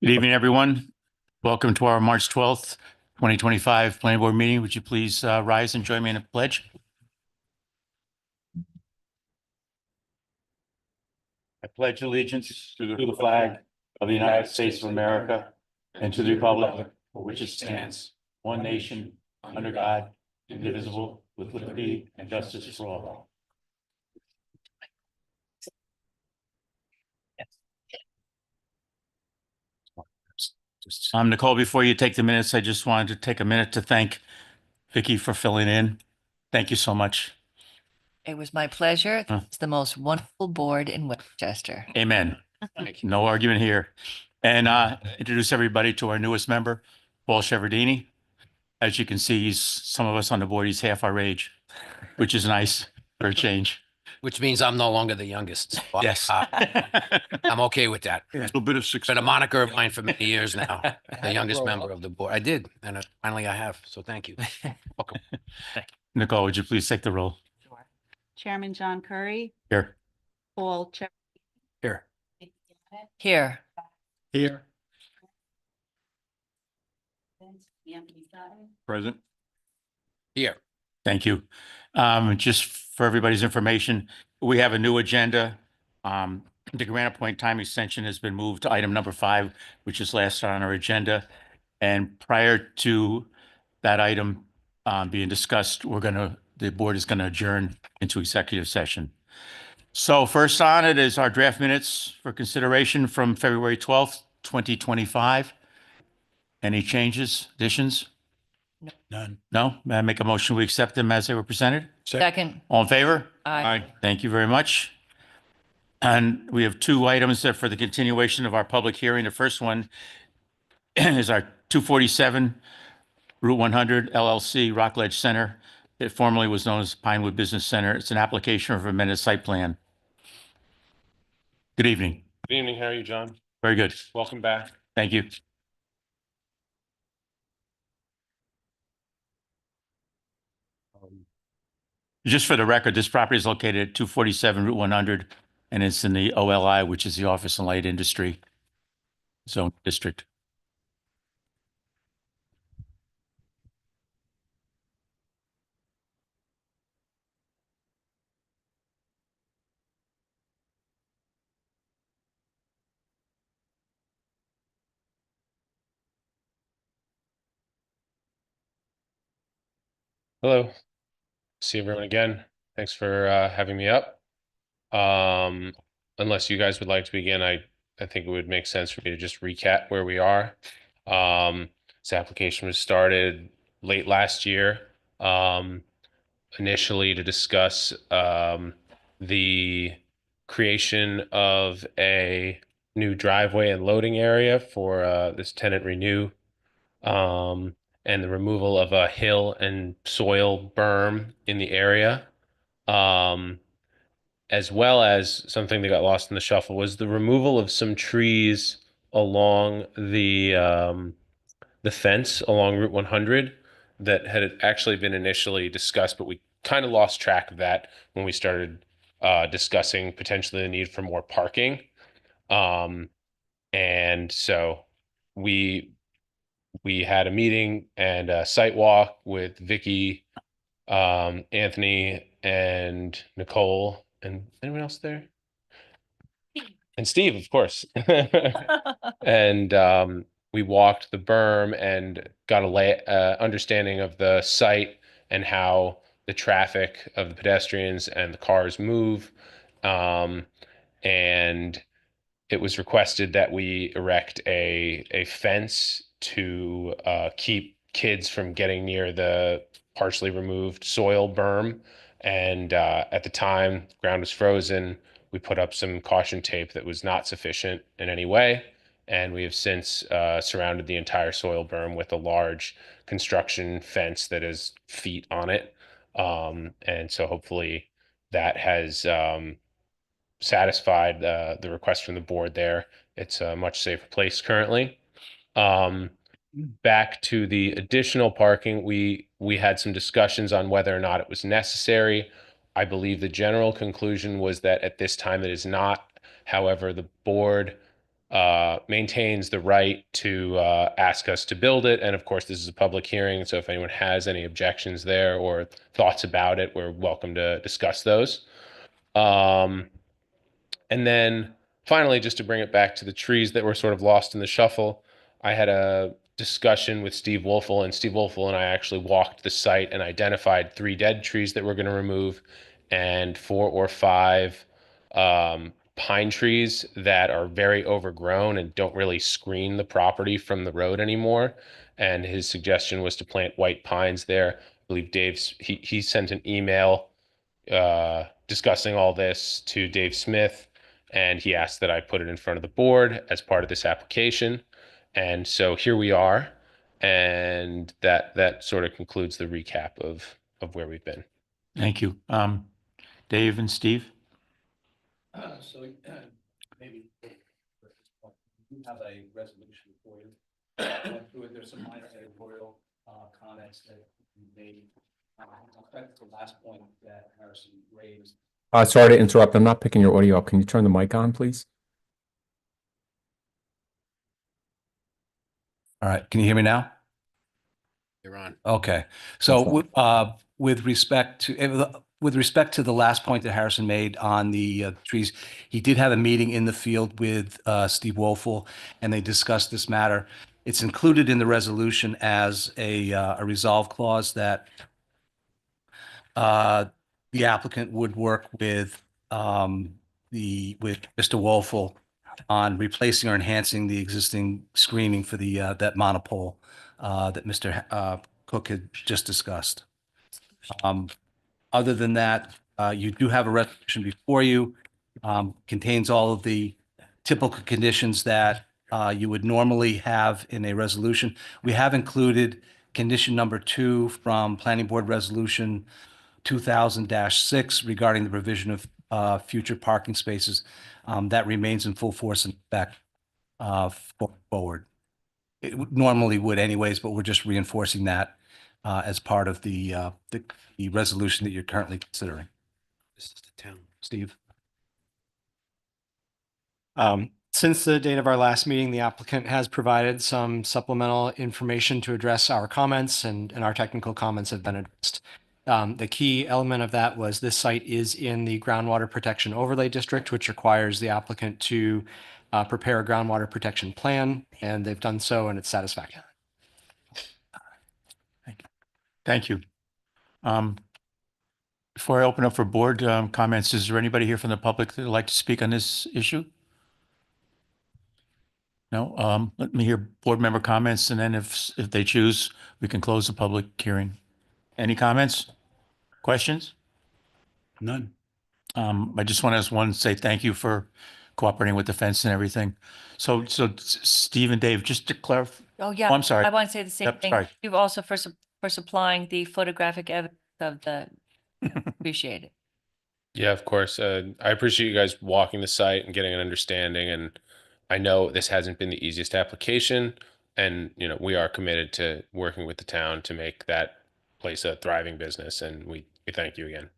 Good evening, everyone. Welcome to our March 12th, 2025 Planning Board meeting. Would you please rise and join me in a pledge? I pledge allegiance to the flag of the United States of America and to the republic for which it stands, one nation, under God, indivisible, with liberty and justice for all. Nicole, before you take the minutes, I just wanted to take a minute to thank Vicky for filling in. Thank you so much. It was my pleasure. It's the most wonderful board in Westchester. Amen. No argument here. And introduce everybody to our newest member, Paul Shevardini. As you can see, some of us on the board, he's half our age, which is nice for a change. Which means I'm no longer the youngest. Yes. I'm okay with that. Yeah. A little bit of success. Been a moniker of mine for many years now, the youngest member of the board. I did, and finally I have, so thank you. Welcome. Nicole, would you please take the roll? Sure. Chairman John Curry, Here. Paul Here. Here. Here. Present. Here. Thank you. Just for everybody's information, we have a new agenda. The Granite Point time extension has been moved to item number 5, which is last on our agenda. And prior to that item being discussed, the board is gonna adjourn into executive session. So first on it is our draft minutes for consideration from February 12th, 2025. Any changes, additions? No. None. No? May I make a motion we accept them as they were presented? Second. All in favor? Aye. Thank you very much. And we have 2 items that for the continuation of our public hearing. The first one is our 247 Route 100 LLC Rockledge Center. It formerly was known as Pinewood Business Center. It's an application for amended site plan. Good evening. Good evening. How are you, John? Very good. Welcome back. Thank you. Just for the record, this property is located at 247 Route 100, and it's in the OLI, which is the Office and Light Industry Zone District. Hello. See everyone again. Thanks for having me up. Unless you guys would like to begin, I think it would make sense for me to just recap where we are. This application was started late last year, initially to discuss the creation of a new driveway and loading area for this tenant renew, and the removal of a hill and soil berm in the area. As well as something that got lost in the shuffle was the removal of some trees along the fence along Route 100 that had actually been initially discussed, but we kind of lost track of that when we started discussing potentially the need for more parking. And so we had a meeting and a site walk with Vicky, Anthony, and Nicole, and anyone else there? And Steve, of course. And we walked the berm and got a understanding of the site and how the traffic of the pedestrians and the cars move. And it was requested that we erect a fence to keep kids from getting near the partially removed soil berm. And at the time, the ground was frozen. We put up some caution tape that was not sufficient in any way. And we have since surrounded the entire soil berm with a large construction fence that has feet on it. And so hopefully that has satisfied the request from the board there. It's a much safer place currently. Back to the additional parking, we had some discussions on whether or not it was necessary. I believe the general conclusion was that at this time it is not. However, the board maintains the right to ask us to build it. And of course, this is a public hearing, so if anyone has any objections there or thoughts about it, we're welcome to discuss those. And then finally, just to bring it back to the trees that were sort of lost in the shuffle, I had a discussion with Steve Wolfel, and Steve Wolfel and I actually walked the site and identified 3 dead trees that we're going to remove and 4 or 5 pine trees that are very overgrown and don't really screen the property from the road anymore. And his suggestion was to plant white pines there. I believe he sent an email discussing all this to Dave Smith, and he asked that I put it in front of the board as part of this application. And so here we are, and that sort of concludes the recap of where we've been. Thank you. Dave and Steve? So maybe you have a resolution for you. Went through it. There's some minor editorial comments that you made. I'll correct the last point that Harrison raised. Sorry to interrupt. I'm not picking your audio up. Can you turn the mic on, please? All right, can you hear me now? You're on. Okay, so with respect to the last point that Harrison made on the trees, he did have a meeting in the field with Steve Wolfel, and they discussed this matter. It's included in the resolution as a resolve clause that the applicant would work with Mr. Wolfel on replacing or enhancing the existing screening for the that monopole that Mr. Cook had just discussed. Other than that, you do have a resolution before you, contains all of the typical conditions that you would normally have in a resolution. We have included condition number 2 from Planning Board Resolution 2000-6 regarding the provision of future parking spaces. That remains in full force and effect forward. It normally would anyways, but we're just reinforcing that as part of the resolution that you're currently considering. This is the town. Steve? Since the date of our last meeting, the applicant has provided some supplemental information to address our comments, and our technical comments have been addressed. The key element of that was this site is in the groundwater protection overlay district, which requires the applicant to prepare a groundwater protection plan, and they've done so, and it's satisfactory. Thank you. Before I open up for board comments, is there anybody here from the public that would like to speak on this issue? No? Let me hear board member comments, and then if they choose, we can close the public hearing. Any comments? Questions? None. I just want to say thank you for cooperating with the fence and everything. So Steve and Dave, just to clarify. Oh, yeah. I'm sorry. I want to say the same Yep, thing. sorry. You've also for supplying the photographic evidence of the, appreciate it. Yeah, of course. I appreciate you guys walking the site and getting an understanding. And I know this hasn't been the easiest application, and we are committed to working with the town to make that place a thriving business. And we thank you again.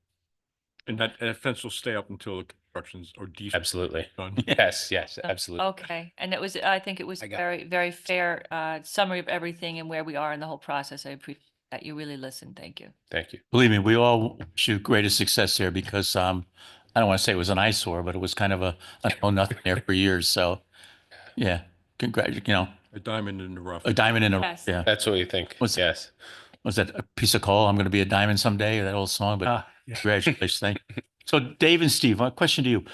And that fence will stay up until the construction's or decent Absolutely. done. Yes, absolutely. Okay. And I think it was I got very, very fair summary of everything and where we are in the whole process. I appreciate that you really listened. Thank you. Thank you. Believe me, we all wish you greatest success there because I don't want to say it was an eyesore, but it was kind of a oh nothing there for years. So yeah, A diamond in the rough. a diamond in a Yes. yeah. That's what we think. Yes. Was that a piece of coal? I'm going to be a diamond someday, that old song, but Yeah. congratulations. Thank you. So Dave and Steve, my question to you.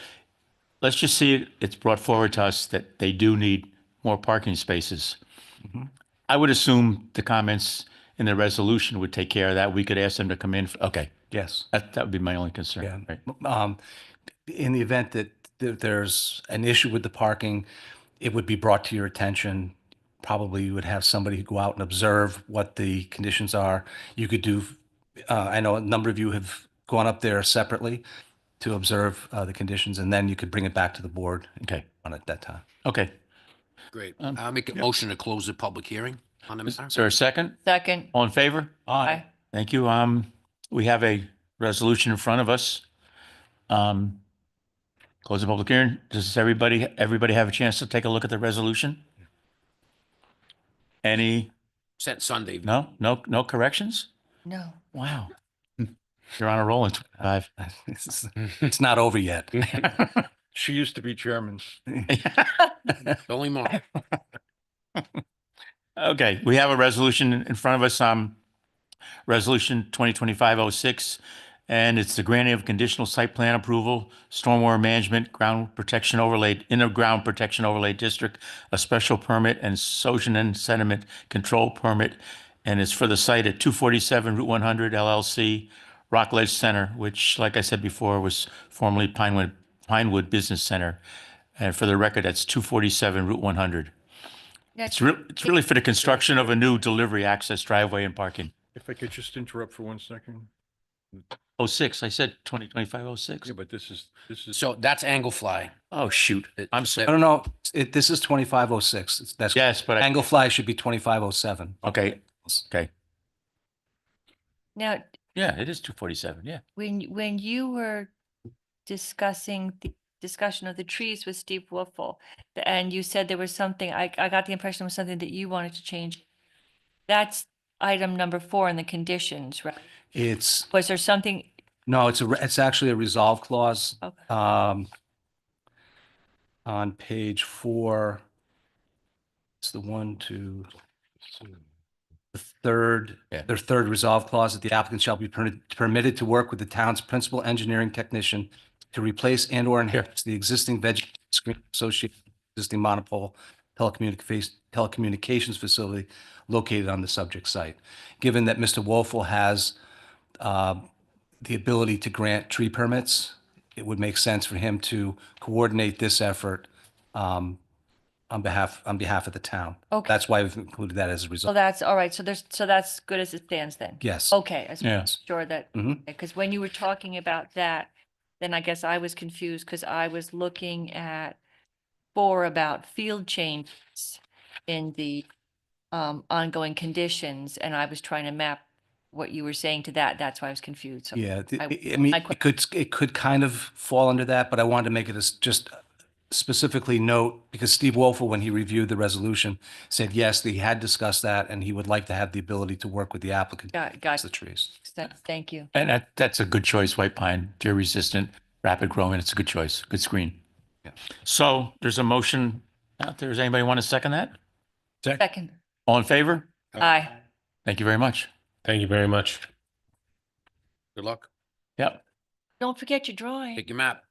Let's just see it's brought forward to us that they do need more parking spaces. I would assume the comments in the resolution would take care of that. We could ask them to come in. Okay. Yes. That would be my only concern. Yeah. Right. In the event that there's an issue with the parking, it would be brought to your attention. Probably you would have somebody go out and observe what the conditions are. You could do, I know a number of you have gone up there separately to observe the conditions, and then you could bring it back to the board Okay. on at that time. Okay. Great. I'll make a motion to close the public hearing on the Is matter. there a second? Second. All in favor? Aye. Thank you. We have a resolution in front of us. Close the public hearing. Does everybody have a chance to take a look at the resolution? Any, Set Sunday. no corrections? No. Wow. You're on a roll in 25. It's not over yet. She used to be chairman. Only more. Okay, we have a resolution in front of us, Resolution 2025-06, and it's the granting of conditional site plan approval, stormwater management, ground protection overlay, inner ground protection overlay district, a special permit, and erosion and sediment control permit, and it's for the site at 247 Route 100 LLC, Rockledge Center, which, like I said before, was formerly Pinewood Business Center. And for the record, that's 247 Route 100. It's really for the construction of a new delivery access driveway and parking. If I could just interrupt for 1 second. 06, I said 2025-06. Yeah, but this is. So that's Anglefly. Oh, shoot. I'm I sorry. don't know. This is 2506. That's Yes, but Anglefly should be 2507. okay. Now, Yeah, it is 247. Yeah. when you were discussing the discussion of the trees with Steve Wolfle, and you said there was something, I got the impression it was something that you wanted to change. That's item number 4 in the conditions, right? Was there something? No, it's actually a resolve clause. Okay. On page 4. It's the third, Yeah. their third resolve clause that the applicant shall be permitted to work with the town's principal engineering technician to replace and or enhance the existing vegetation screen associated with the existing monopole telecommunications facility located on the subject site. Given that Mr. Wolfle has the ability to grant tree permits, it would make sense for him to coordinate this effort on behalf of the town. Okay. That's why we've included that as a So result. that's all right. So that's good as it stands then. Yes. Okay, I just want to Yes. make sure that, Mhm. because when you were talking about that, then I guess I was confused because I was looking at 4 about field changes in the ongoing conditions, and I was trying to map what you were saying to that. That's why I was confused. So Yeah, I- I mean, my que- it could kind of fall under that, but I wanted to make it as just specifically note, because Steve Wolfle, when he reviewed the resolution, said, yes, he had discussed that and he would like to have the ability to work with the applicant. Got against the trees. Thank you. And that's a good choice, white pine, deer resistant, rapid growing. It's a good choice, good screen. Yeah. So there's a motion out there. Does anybody want to second that? Second, All in favor? aye. Thank you very much. Thank you very much. Good luck. Yep. Don't forget your drawing. Take your map.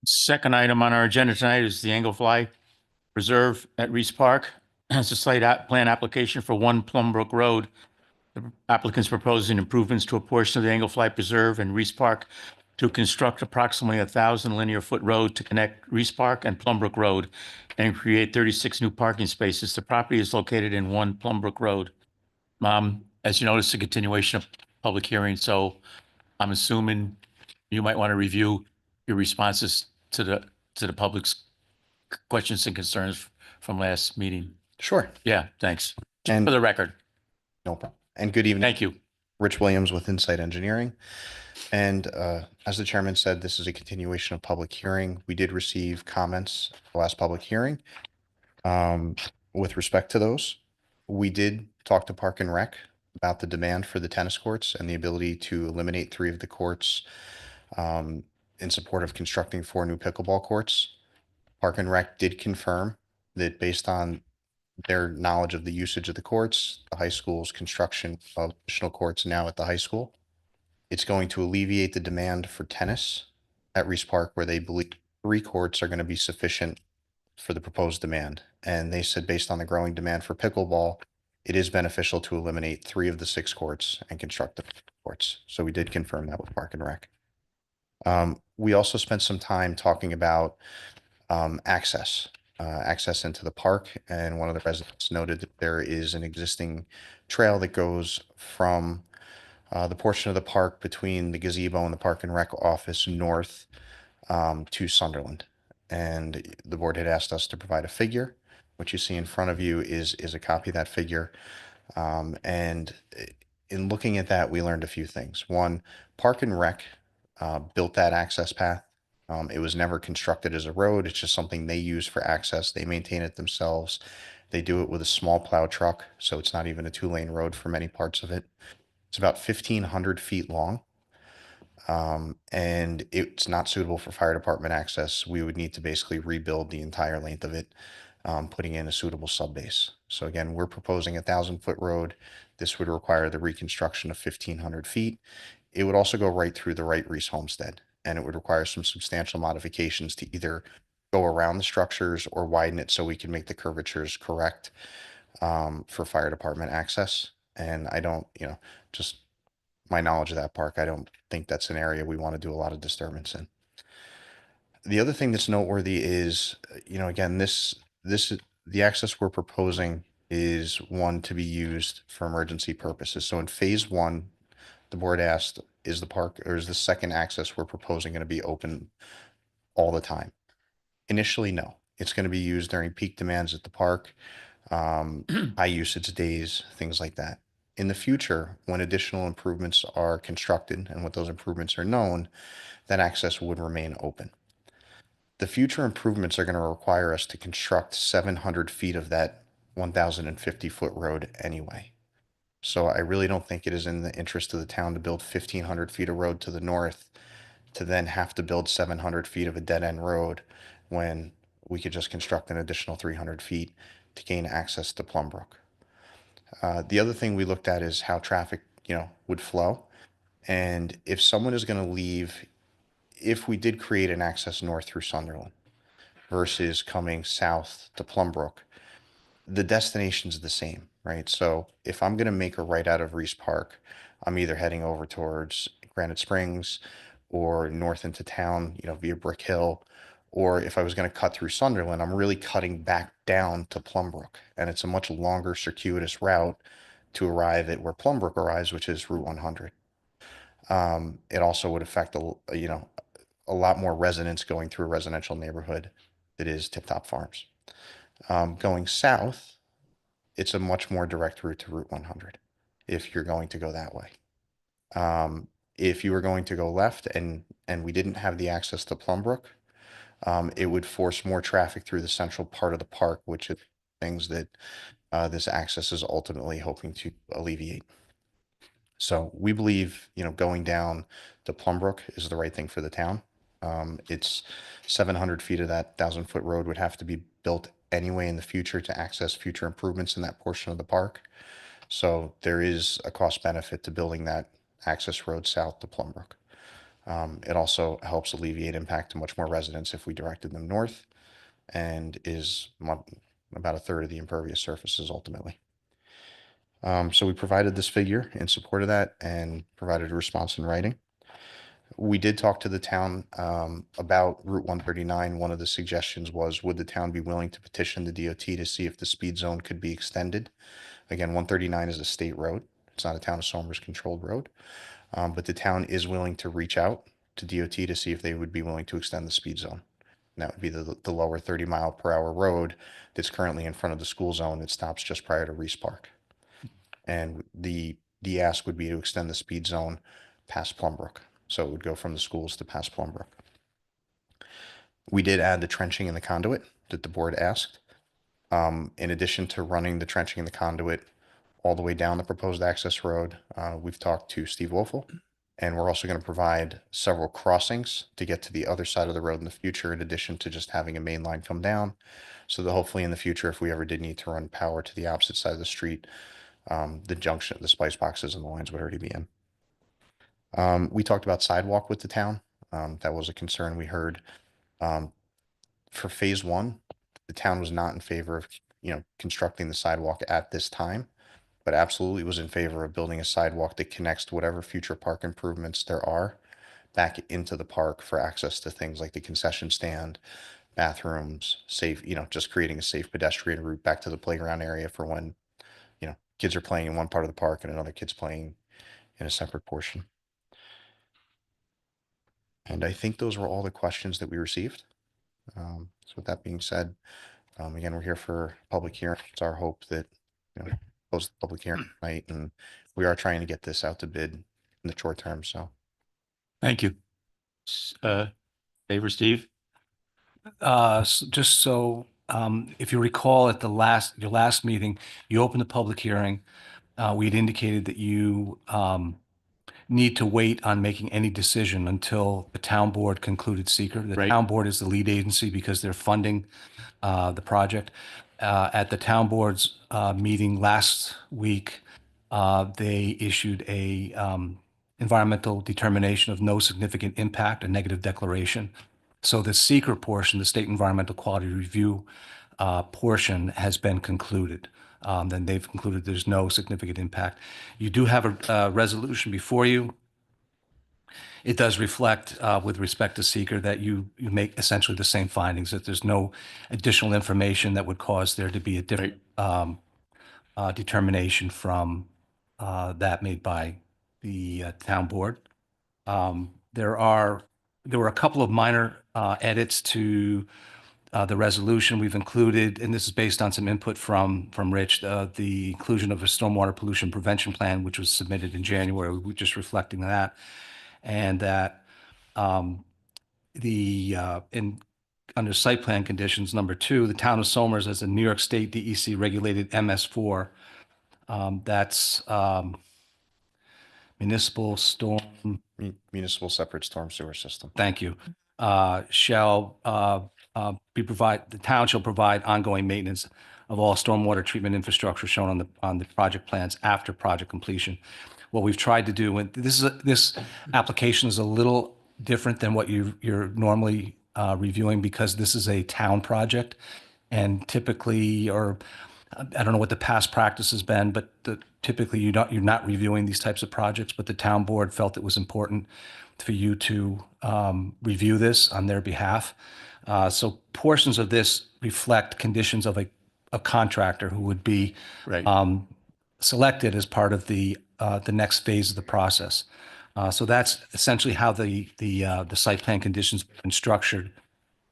Second item on our agenda tonight is the Anglefly Reserve at Reese Park. It's a site plan application for 1 Plumbrook Road. The applicant's proposing improvements to a portion of the Anglefly Preserve and Reese Park to construct approximately 1,000 linear foot road to connect Reese Park and Plumbrook Road and create 36 new parking spaces. The property is located in 1 Plumbrook Road. As you notice, a continuation of public hearing, so I'm assuming you might want to review your responses to the public's questions and concerns from last meeting. Sure. Yeah, thanks. For And the record, no problem. And good evening. thank you. Rich Williams with Insight Engineering. And as the chairman said, this is a continuation of public hearing. We did receive comments at the last public hearing. With respect to those, we did talk to Park and Rec about the demand for the tennis courts and the ability to eliminate 3 of the courts in support of constructing 4 new pickleball courts. Park and Rec did confirm that based on their knowledge of the usage of the courts, the high school's construction of additional courts now at the high school, it's going to alleviate the demand for tennis at Reese Park, where they believe 3 courts are going to be sufficient for the proposed demand. And they said based on the growing demand for pickleball, it is beneficial to eliminate 3 of the 6 courts and construct the courts. So we did confirm that with Park and Rec. We also spent some time talking about access into the park, and one of the residents noted that there is an existing trail that goes from the portion of the park between the gazebo and the Park and Rec office north to Sunderland. And the board had asked us to provide a figure. What you see in front of you is a copy of that figure. In looking at that, we learned a few things. One, Park and Rec built that access path. It was never constructed as a road. It's just something they use for access. They maintain it themselves. They do it with a small plow truck, so it's not even a two-lane road for many parts of it. It's about 1,500 feet long, and it's not suitable for fire department access. We would need to basically rebuild the entire length of it, putting in a suitable subbase. So again, we're proposing a 1,000-foot road. This would require the reconstruction of 1,500 feet. It would also go right through the Wright Reese homestead, and it would require some substantial modifications to either go around the structures or widen it so we can make the curvatures correct for fire department access. And I don't, just my knowledge of that park, I don't think that's an area we want to do a lot of disturbance in. The other thing that's noteworthy is, again, the access we're proposing is one to be used for emergency purposes. So in phase one, the board asked, is the park or is the second access we're proposing going to be open all the time? Initially, no. It's going to be used during peak demands at the park, high usage days, things like that. In the future, when additional improvements are constructed and what those improvements are known, that access would remain open. The future improvements are going to require us to construct 700 feet of that 1,050-foot road anyway. So I really don't think it is in the interest of the town to build 1,500 feet of road to the north to then have to build 700 feet of a dead-end road when we could just construct an additional 300 feet to gain access to Plumbrook. The other thing we looked at is how traffic, would flow. And if someone is going to leave, if we did create an access north through Sunderland versus coming south to Plumbrook, the destination's the same, right? So if I'm going to make a right out of Reese Park, I'm either heading over towards Granite Springs or north into town, via Brick Hill. Or if I was going to cut through Sunderland, I'm really cutting back down to Plumbrook. And it's a much longer circuitous route to arrive at where Plumbrook arrives, which is Route 100. It also would affect a lot more residents going through a residential neighborhood that is Tip Top Farms. Going south, it's a much more direct route to Route 100 if you're going to go that way. If you were going to go left and we didn't have the access to Plumbrook, it would force more traffic through the central part of the park, which is things that this access is ultimately hoping to alleviate. So we believe, going down to Plumbrook is the right thing for the town. It's 700 feet of that 1,000-foot road would have to be built anyway in the future to access future improvements in that portion of the park. So there is a cost benefit to building that access road south to Plumbrook. It also helps alleviate impact to much more residents if we directed them north, and is about a third of the impervious surfaces ultimately. So we provided this figure in support of that and provided a response in writing. We did talk to the town about Route 139. One of the suggestions was, would the town be willing to petition the DOT to see if the speed zone could be extended? Again, 139 is a state road. It's not a town of Somers controlled road. But the town is willing to reach out to DOT to see if they would be willing to extend the speed zone. And that would be the lower 30-mile-per-hour road that's currently in front of the school zone that stops just prior to Reese Park. And the ask would be to extend the speed zone past Plumbrook. So it would go from the schools to past Plumbrook. We did add the trenching and the conduit that the board asked. In addition to running the trenching and the conduit all the way down the proposed access road, we've talked to Steve Woelfel, and we're also going to provide several crossings to get to the other side of the road in the future, in addition to just having a main line come down. So that hopefully in the future, if we ever did need to run power to the opposite side of the street, the junction, the splice boxes and the lines would already be in. We talked about sidewalk with the town. That was a concern we heard. For phase one, the town was not in favor of, constructing the sidewalk at this time, but absolutely was in favor of building a sidewalk that connects to whatever future park improvements there are back into the park for access to things like the concession stand, bathrooms, safe, just creating a safe pedestrian route back to the playground area for when, kids are playing in one part of the park and another kid's playing, in a separate portion. And I think those were all the questions that we received. So with that being said, again, we're here for public hearing. It's our hope that, close the public hearing tonight, and we are trying to get this out to bid in the short term, so. Thank you. Dave or Steve? Just so, if you recall at your last meeting, you opened the public hearing. We'd indicated that you, need to wait on making any decision until the town board concluded seeker. The Right. town board is the lead agency because they're funding, the project. At the town board's, meeting last week, they issued a, environmental determination of no significant impact, a negative declaration. So the seeker portion, the State Environmental Quality Review portion has been concluded. Then they've concluded there's no significant impact. You do have a resolution before you. It does reflect, with respect to seeker, that you make essentially the same findings, that there's no additional information that would cause there to be a different determination from that made by the town board. There were a couple of minor edits to the resolution we've included, and this is based on some input from Rich, the inclusion of a stormwater pollution prevention plan, which was submitted in January. We're just reflecting that. And that under site plan conditions, number 2, the town of Somers as a New York State DEC regulated MS4. That's municipal storm. Municipal separate storm sewer system. Thank you. The town shall provide ongoing maintenance of all stormwater treatment infrastructure shown on the project plans after project completion. What we've tried to do, and this application is a little different than what you're normally reviewing, because this is a town project, and typically, or I don't know what the past practice has been, but typically you're not reviewing these types of projects, but the town board felt it was important for you to review this on their behalf. So portions of this reflect conditions of a contractor who would be selected as part of the next phase of the process. So that's essentially how the site plan conditions have been structured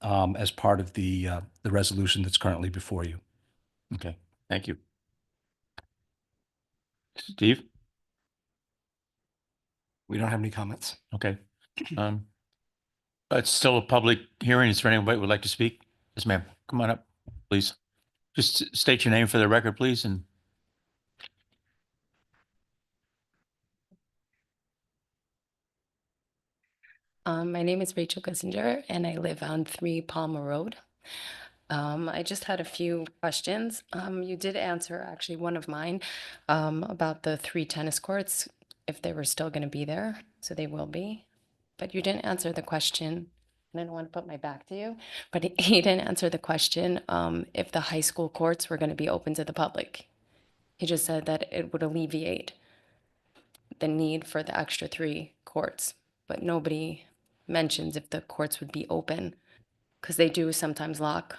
as part of the resolution that's currently before you. Okay, thank you. Steve? We don't have any comments. Okay. It's still a public hearing. Is there anybody who would like to speak? Yes, ma'am. Come on up, please. Just state your name for the record, please, and My name is Rachel Kissinger, and I live on 3 Palmer Road. I just had a few questions. You did answer actually one of mine about the 3 tennis courts, if they were still going to be there. So they will be. But you didn't answer the question, and I don't want to put my back to you, but he didn't answer the question if the high school courts were going to be open to the public. He just said that it would alleviate the need for the extra 3 courts, but nobody mentions if the courts would be open, because they do sometimes lock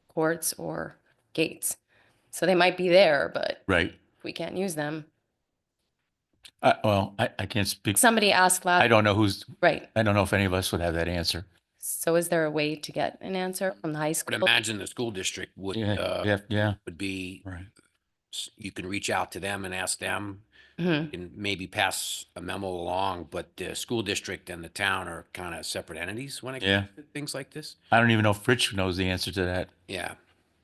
courts or gates. So they might be there, but right. we can't use them. Well, I can't speak. Somebody asked I last, don't know who's, right. I don't know if any of us would have that answer. So is there a way to get an answer from the high I school? would imagine the school district would, Yeah, would be, right. you can reach out to them and ask them Mhm. and maybe pass a memo along, but the school district and the town are kind of separate entities when it Yeah. comes to things like this. I don't even know if Rich knows the answer to that. Yeah.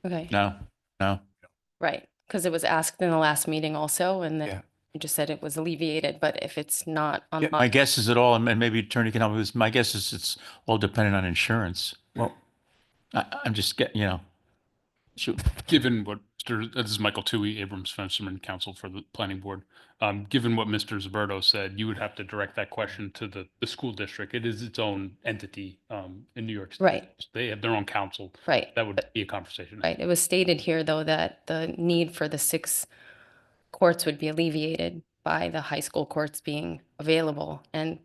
Okay, No. right. Because it was asked in the last meeting also, and Yeah. then you just said it was alleviated, but if it's not on. My guess is it all, and maybe Attorney can help me with this, my guess is it's all dependent on insurance. Well, I'm just getting, shoot. given what, this is Michael Tui, Abrams Fensterman Counsel for the Planning Board. Given what Mr. Zaberto said, you would have to direct that question to the school district. It is its own entity in New York State. Right. They have their own council. Right. That would be a conversation. Right. It was stated here, though, that the need for the 6 courts would be alleviated by the high school courts being available, and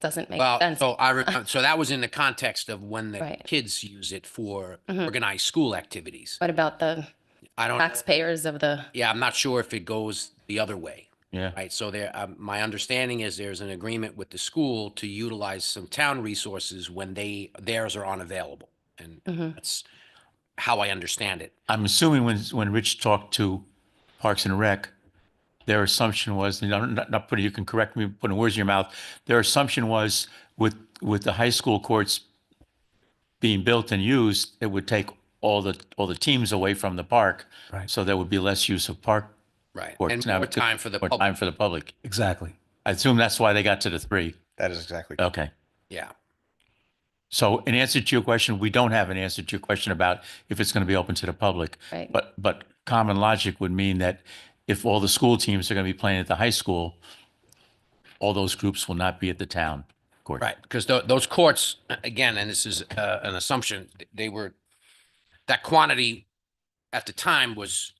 doesn't make Well, sense. so I remember, so that was in the context of when the Right. kids use it for Mhm. organized school activities. What about the I don't, taxpayers of the, yeah, I'm not sure if it goes the other way. Yeah. Right, so there, my understanding is there's an agreement with the school to utilize some town resources when theirs are unavailable. And Mhm. that's how I understand it. I'm assuming when Rich talked to Parks and Rec, their assumption was, you know, not putting, you can correct me, putting words in your mouth. Their assumption was with the high school courts being built and used, it would take all the teams away from the park. Right. So there would be less use of park Right, courts. and Now, more time for the more public. time for the public. Exactly. I assume that's why they got to the 3. That is exactly. Okay. Yeah, So in answer to your question, we don't have an answer to your question about if it's going to be open to the public. Right. But common logic would mean that if all the school teams are going to be playing at the high school, all those groups will not be at the town court. right, because those courts, again, and this is an assumption, that quantity at the time was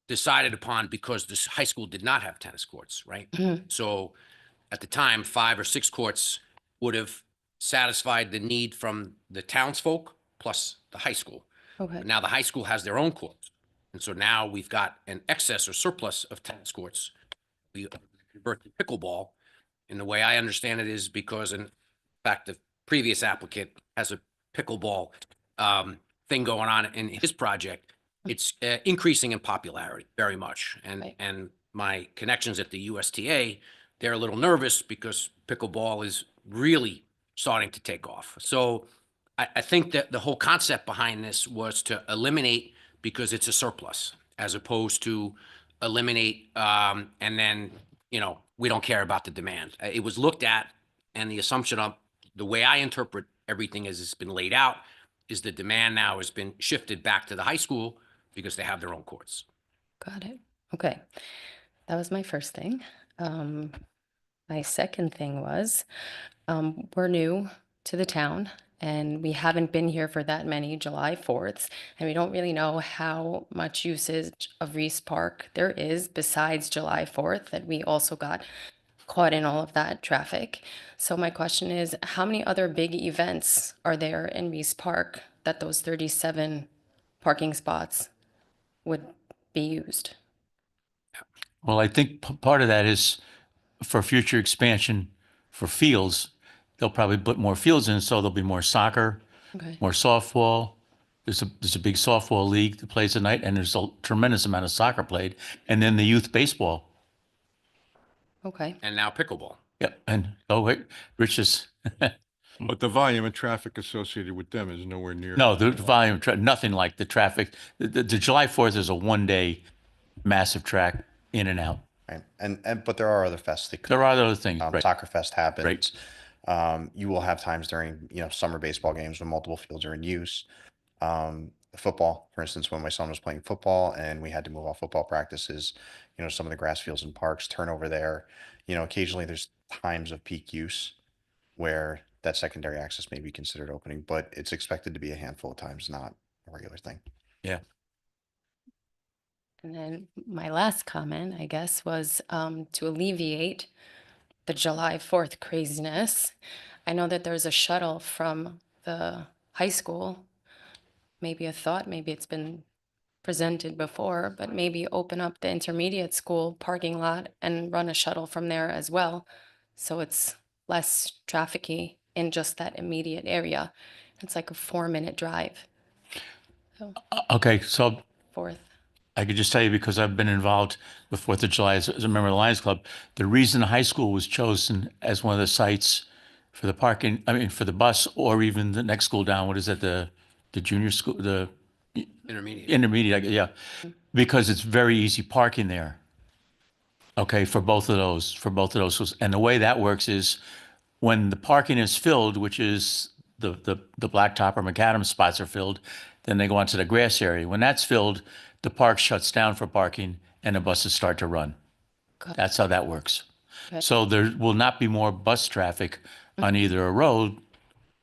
decided upon because this high school did not have tennis courts, right? Mhm. So at the time, 5 or 6 courts would have satisfied the need from the townsfolk plus the high school. Okay. But now the high school has their own courts. And so now we've got an excess or surplus of tennis courts. We convert to pickleball. And the way I understand it is because, in fact, the previous applicant has a pickleball thing going on in his project. It's increasing in popularity very much. Right. And my connections at the USTA, they're a little nervous because pickleball is really starting to take off. So I think that the whole concept behind this was to eliminate because it's a surplus, as opposed to eliminate and then, you know, we don't care about the demand. It was looked at, and the assumption of the way I interpret everything as it's been laid out is the demand now has been shifted back to the high school because they have their own courts. Got it. Okay. That was my first thing. My second thing was, we're new to the town and we haven't been here for that many July 4ths, and we don't really know how much usage of Reese Park there is besides July 4th that we also got caught in all of that traffic. So my question is, how many other big events are there in Reese Park that those 37 parking spots would be used? Well, I think part of that is for future expansion for fields, they'll probably put more fields in, so there'll be more soccer, Okay. more softball. There's a big softball league that plays at night, and there's a tremendous amount of soccer played, and then the youth baseball. Okay. And now pickleball. Yep. And oh wait, Rich is But the volume of traffic associated with them is nowhere near. no, the volume, nothing like the traffic. The July 4th is a 1-day massive track in and out. Right. And but there are other fests that There are other things, right? Soccer Fest happens. You will have times during, you know, summer baseball games when multiple fields are in use. Football, for instance, when my son was playing football and we had to move off football practices, you know, some of the grass fields and parks turnover there. You know, occasionally there's times of peak use where that secondary access may be considered opening, but it's expected to be a handful of times, not a regular thing. Yeah. And then my last comment, I guess, was to alleviate the July 4th craziness. I know that there's a shuttle from the high school. Maybe a thought, maybe it's been presented before, but maybe open up the intermediate school parking lot and run a shuttle from there as well. So it's less trafficy in just that immediate area. It's like a 4-minute drive. So, Okay, so 4th. I could just tell you, because I've been involved with 4th of July as a member of the Lions Club, the reason the high school was chosen as one of the sites for the parking, I mean, for the bus, or even the next school down, what is it, the junior school, the intermediate, yeah, because it's very easy parking there. Okay, for both of those schools. And the way that works is when the parking is filled, which is the blacktop or macadam spots are filled, then they go onto the grass area. When that's filled, the park shuts down for parking and the buses start to run. That's how that works. Okay. So there will not be more bus traffic on either a road,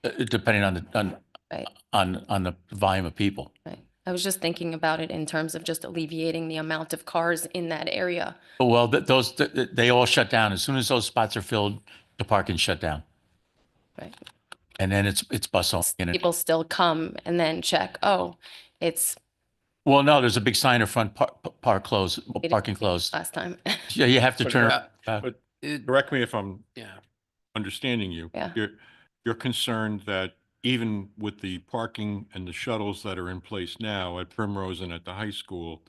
depending on the Right. on the volume of people. Right. I was just thinking about it in terms of just alleviating the amount of cars in that area. Well, they all shut down as soon as those spots are filled. The parking shut down, Right. and then it's bus only. People still come and then check, oh, it's Well, no, there's a big sign in front, It parking is closed. Last time. Yeah, you have to But, turn. uh, around. But It- correct me if I'm yeah. understanding you. Yeah. You're concerned that even with the parking and the shuttles that are in place now at Primrose and at the high school,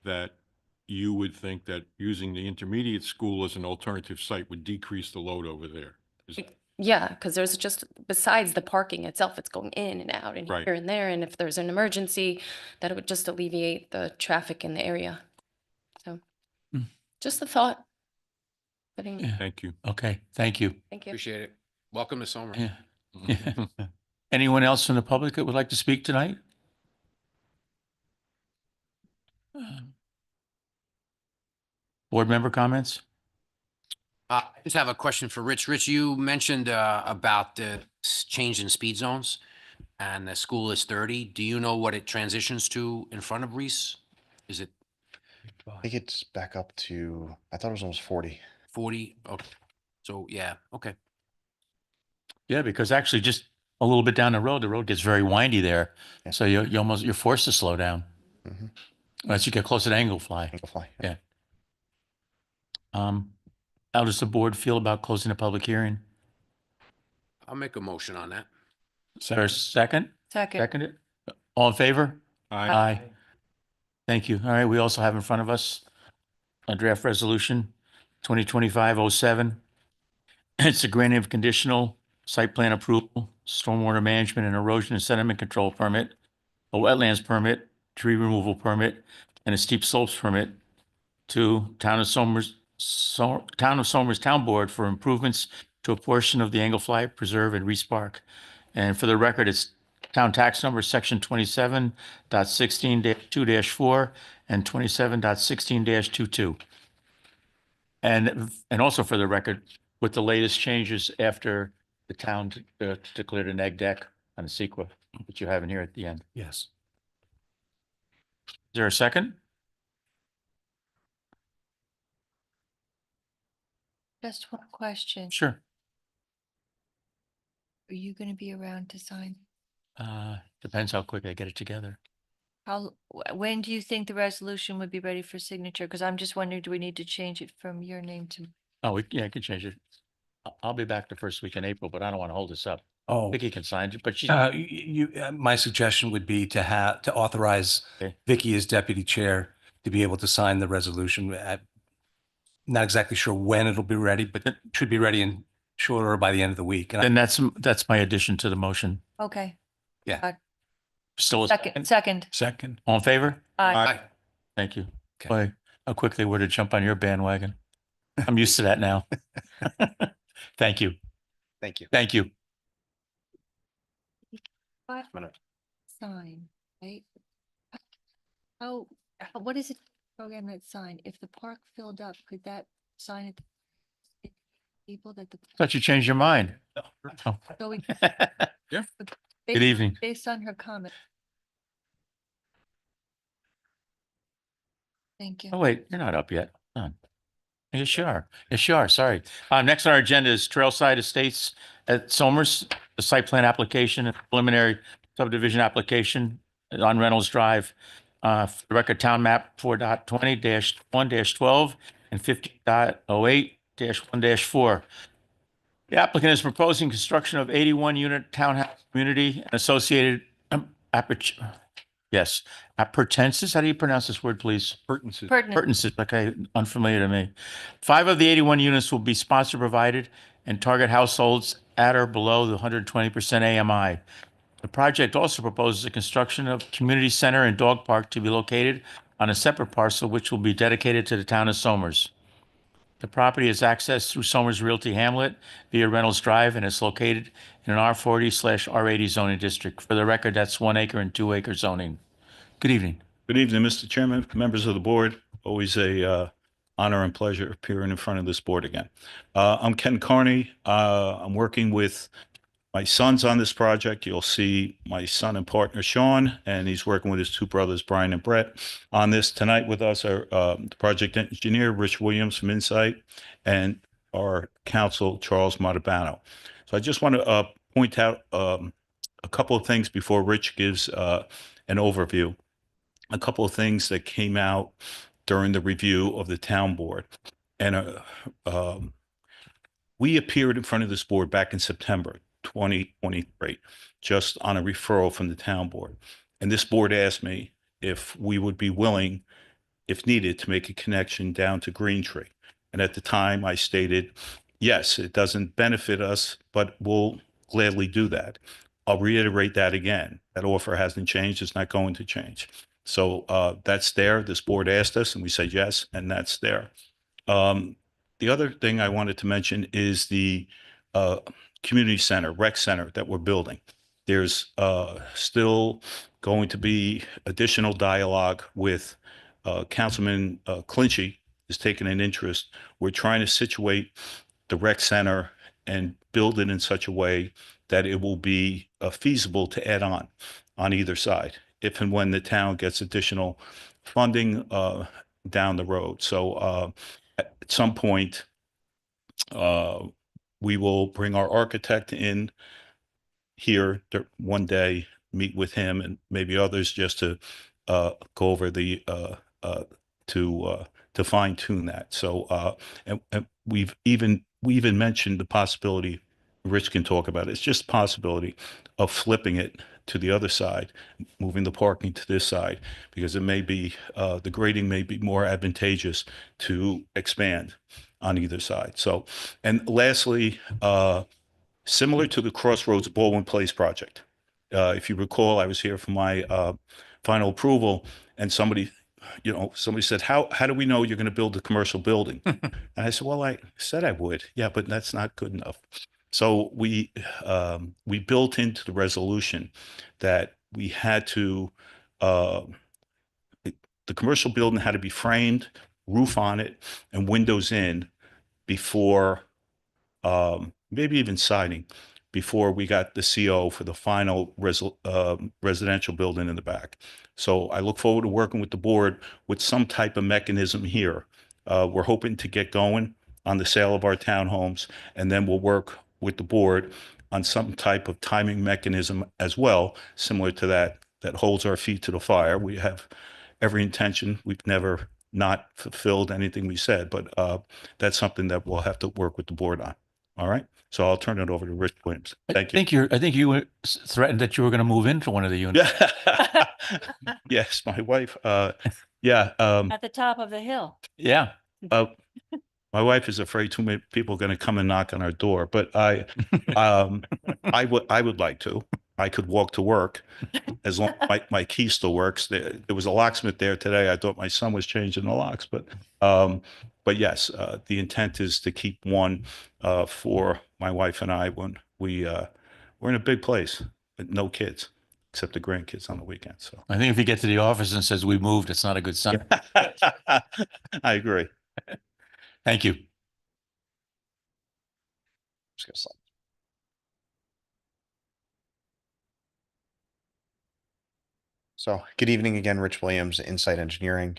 that you would think that using the intermediate school as an alternative site would decrease the load over there? Yeah, because there's just, besides the parking itself, it's going in and out and Right. here and there. And if there's an emergency, that it would just alleviate the traffic in the area. So Hmm. just a thought. Putting- Yeah. Thank you. Okay, thank you. Thank you. Appreciate it. Welcome to Somer. Yeah. Yeah. Anyone else from the public that would like to speak tonight? Board member comments? I just have a question for Rich. Rich, you mentioned about the change in speed zones and the school is 30. Do you know what it transitions to in front of Reese? Is it I think it's back up to, I thought it was almost 40. 40? Okay. So, yeah, okay. Yeah, because actually just a little bit down the road gets very windy there. Yeah. So you're forced to slow down Mhm. unless you get closer to Angle Fly. Angle Fly. Yeah. How does the board feel about closing the public hearing? I'll make a motion on that. Is there a second? Second. Second it? All in favor? Aye. Aye. Thank you. All right, we also have in front of us a draft resolution 2025-07. It's a granting of conditional site plan approval, stormwater management and erosion and sediment control permit, a wetlands permit, tree removal permit, and a steep slopes permit to Town of Somers Town Board for improvements to a portion of the Anglefly Preserve and Reese Park. And for the record, it's Town Tax Number Section 27.16-2-4 and 27.16-22. And also for the record, with the latest changes after the town declared an egg deck on the CEQA, which you have in here at the end. Yes. Is there a second? Just one question. Sure. Are you going to be around to sign? Depends how quick I get it together. When do you think the resolution would be ready for signature? Because I'm just wondering, do we need to change it from your name to? Oh, yeah, I can change it. I'll be back the first week in April, but I don't want to hold this up. Oh, Vicky can sign it, but she's, my suggestion would be to authorize Okay. Vicky as deputy chair to be able to sign the resolution. I'm not exactly sure when it'll be ready, but it should be ready in short order by the end of the week. And then that's my addition to the motion. Okay. Still a Second, second. Second. All in favor? Aye. Aye. Thank you. Okay. Boy, how quick they were to jump on your bandwagon. I'm used to that now. Thank you. Thank you. Thank you. Sign, right? What is it program that sign? If the park filled up, could that sign it? People that the. Thought you changed your mind. Oh. So we. Yeah. Good evening. Based on her comment. Thank you. Oh, wait, you're not up yet. Hold on. Yes, you are. Yes, you are. Sorry. Next on our agenda is Trailside Estates at Somers, the site plan application and preliminary subdivision application on Reynolds Drive. For the record, town map 4.20-1-12 and 50.08-1-4. The applicant is proposing construction of 81-unit townhouse community and associated appurtenances. How do you pronounce this word, please? Pertinences. Pertinent. Pertinences, okay, unfamiliar to me. 5 of the 81 units will be sponsor provided and target households at or below the 120% AMI. The project also proposes the construction of community center and dog park to be located on a separate parcel, which will be dedicated to the town of Somers. The property is accessed through Somers Realty Hamlet via Reynolds Drive and is located in an R40/R80 zoning district. For the record, that's 1 acre and 2 acre zoning. Good evening. Good evening, Mr. Chairman, members of the board. Always a honor and pleasure appearing in front of this board again. I'm Ken Carney. I'm working with my sons on this project. You'll see my son and partner, Sean, and he's working with his 2 brothers, Brian and Brett, on this. Tonight with us are the project engineer, Rich Williams from Insight, and our counsel, Charles Montalbano. So I just want to point out a couple of things before Rich gives an overview. a couple of things that came out during the review of the town board. And we appeared in front of this board back in September 2023, just on a referral from the town board. And this board asked me if we would be willing, if needed, to make a connection down to Green Tree. And at the time I stated, yes, it doesn't benefit us, but we'll gladly do that. I'll reiterate that again. That offer hasn't changed. It's not going to change. So that's there. This board asked us and we said yes, and that's there. The other thing I wanted to mention is the community center, rec center that we're building. There's still going to be additional dialogue with Councilman Clinchy is taking an interest. We're trying to situate the rec center and build it in such a way that it will be feasible to add on either side, if and when the town gets additional funding down the road. So at some point, we will bring our architect in here one day, meet with him and maybe others, just to go over the to fine tune that. So and we even mentioned the possibility, Rich can talk about it, it's just a possibility of flipping it to the other side, moving the parking to this side, because it may be the grading may be more advantageous to expand on either side. So, and lastly, similar to the Crossroads Baldwin Place project, if you recall, I was here for my final approval, and somebody said, how do we know you're going to build a commercial building? And I said, well, I said I would. Yeah, but that's not good enough. So we built into the resolution that we had to, the commercial building had to be framed, roof on it, and windows in before, maybe even siding, before we got the CO for the final residential building in the back. So I look forward to working with the board with some type of mechanism here. We're hoping to get going on the sale of our townhomes, and then we'll work with the board on some type of timing mechanism as well, similar to that holds our feet to the fire. We have every intention. We've never not fulfilled anything we said, but that's something that we'll have to work with the board on. All right. So I'll turn it over to Rich Williams. Thank you. I think you threatened that you were going to move into one of the units. Yes, my wife. Yeah. At the top of the hill. Yeah. My wife is afraid too many people are going to come and knock on our door, but I would like to. I could walk to work as long as my key still works. There was a locksmith there today. I thought my son was changing the locks, but yes, the intent is to keep one for my wife and I when we're in a big place with no kids except the grandkids on the weekend. So I think if you get to the office and says we moved, it's not a good sign. I agree. Thank you. So good evening again, Rich Williams, Insight Engineering.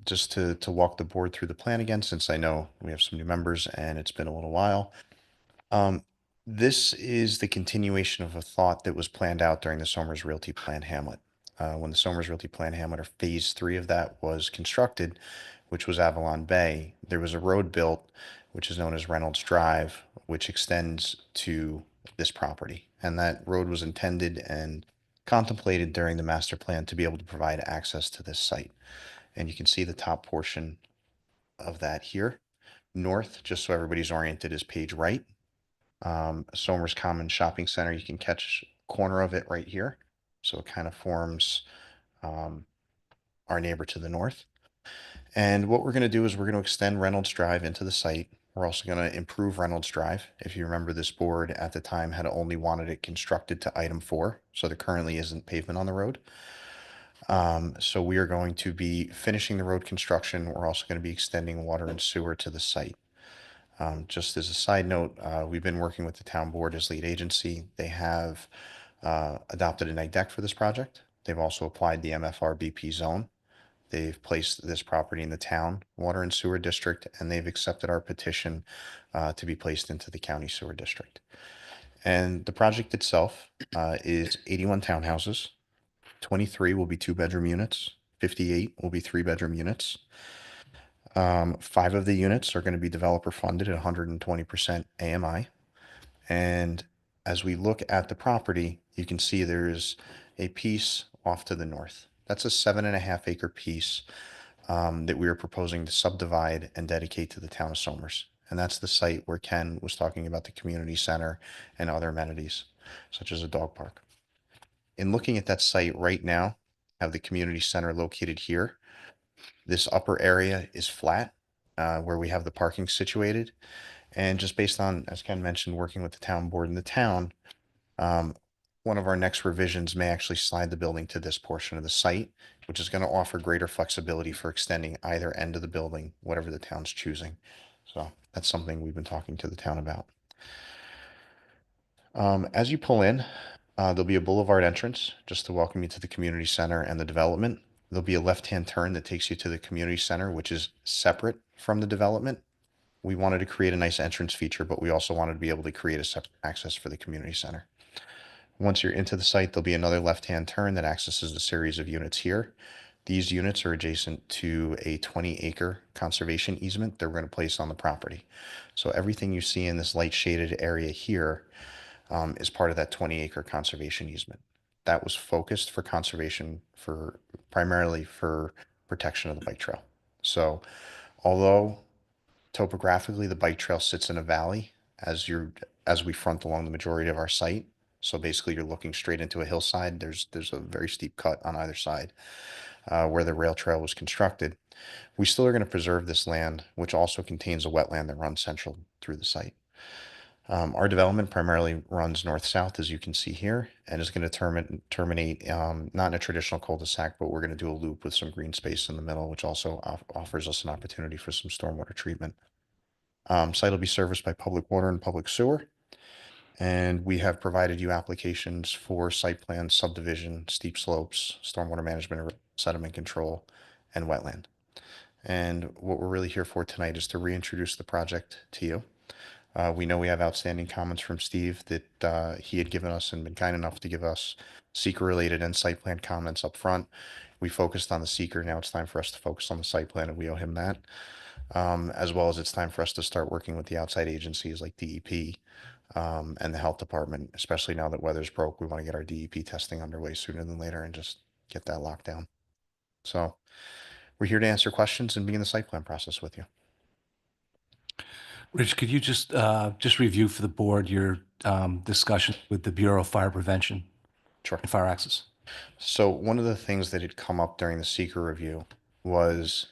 Just to walk the board through the plan again, since I know we have some new members and it's been a little while. This is the continuation of a thought that was planned out during the Somers Realty Plan Hamlet. When the Somers Realty Plan Hamlet, or phase 3 of that, was constructed, which was Avalon Bay, there was a road built, which is known as Reynolds Drive, which extends to this property. And that road was intended and contemplated during the master plan to be able to provide access to this site. And you can see the top portion of that here. North, just so everybody's oriented, is page right. Somers Common Shopping Center, you can catch corner of it right here. So it kind of forms our neighbor to the north. And what we're going to do is we're going to extend Reynolds Drive into the site. We're also going to improve Reynolds Drive. If you remember, this board at the time had only wanted it constructed to item 4. So there currently isn't pavement on the road. So we are going to be finishing the road construction. We're also going to be extending water and sewer to the site. Just as a side note, we've been working with the town board as lead agency. They have adopted an egg deck for this project. They've also applied the MFR BP zone. They've placed this property in the town water and sewer district, and they've accepted our petition to be placed into the county sewer district. And the project itself is 81 townhouses, 23 will be 2-bedroom units. 58 will be 3-bedroom units. 5 of the units are going to be developer funded at 120% AMI. And as we look at the property, you can see there's a piece off to the north. That's a 7.5 acre piece that we are proposing to subdivide and dedicate to the town of Somers. And that's the site where Ken was talking about the community center and other amenities, such as a dog park. In looking at that site right now, have the community center located here. This upper area is flat, where we have the parking situated. And just based on, as Ken mentioned, working with the town board in the town, one of our next revisions may actually slide the building to this portion of the site, which is going to offer greater flexibility for extending either end of the building, whatever the town's choosing. So that's something we've been talking to the town about. As you pull in, there'll be a boulevard entrance just to welcome you to the community center and the development. There'll be a left-hand turn that takes you to the community center, which is separate from the development. We wanted to create a nice entrance feature, but we also wanted to be able to create a separate access for the community center. Once you're into the site, there'll be another left-hand turn that accesses a series of units here. These units are adjacent to a 20-acre conservation easement that we're going to place on the property. So everything you see in this light shaded area here is part of that 20-acre conservation easement. That was focused for conservation, primarily for protection of the bike trail. So although topographically the bike trail sits in a valley as we front along the majority of our site, so basically you're looking straight into a hillside. There's a very steep cut on either side where the rail trail was constructed. We still are going to preserve this land, which also contains a wetland that runs central through the site. Our development primarily runs north-south, as you can see here, and is going to terminate not in a traditional cul-de-sac, but we're going to do a loop with some green space in the middle, which also offers us an opportunity for some stormwater treatment. Site will be serviced by public water and public sewer. And we have provided you applications for site plan, subdivision, steep slopes, stormwater management, sediment control, and wetland. And what we're really here for tonight is to reintroduce the project to you. We know we have outstanding comments from Steve that he had given us and been kind enough to give us seeker-related and site plan comments up front. We focused on the seeker. Now it's time for us to focus on the site plan, and we owe him that. As well as it's time for us to start working with the outside agencies like DEP and the health department, especially now that weather's broke. We want to get our DEP testing underway sooner than later and just get that locked down. So we're here to answer questions and begin the site plan process with you. Rich, could you just review for the board your discussion with the Bureau of Fire Prevention Sure. and Fire Access? So one of the things that had come up during the seeker review was,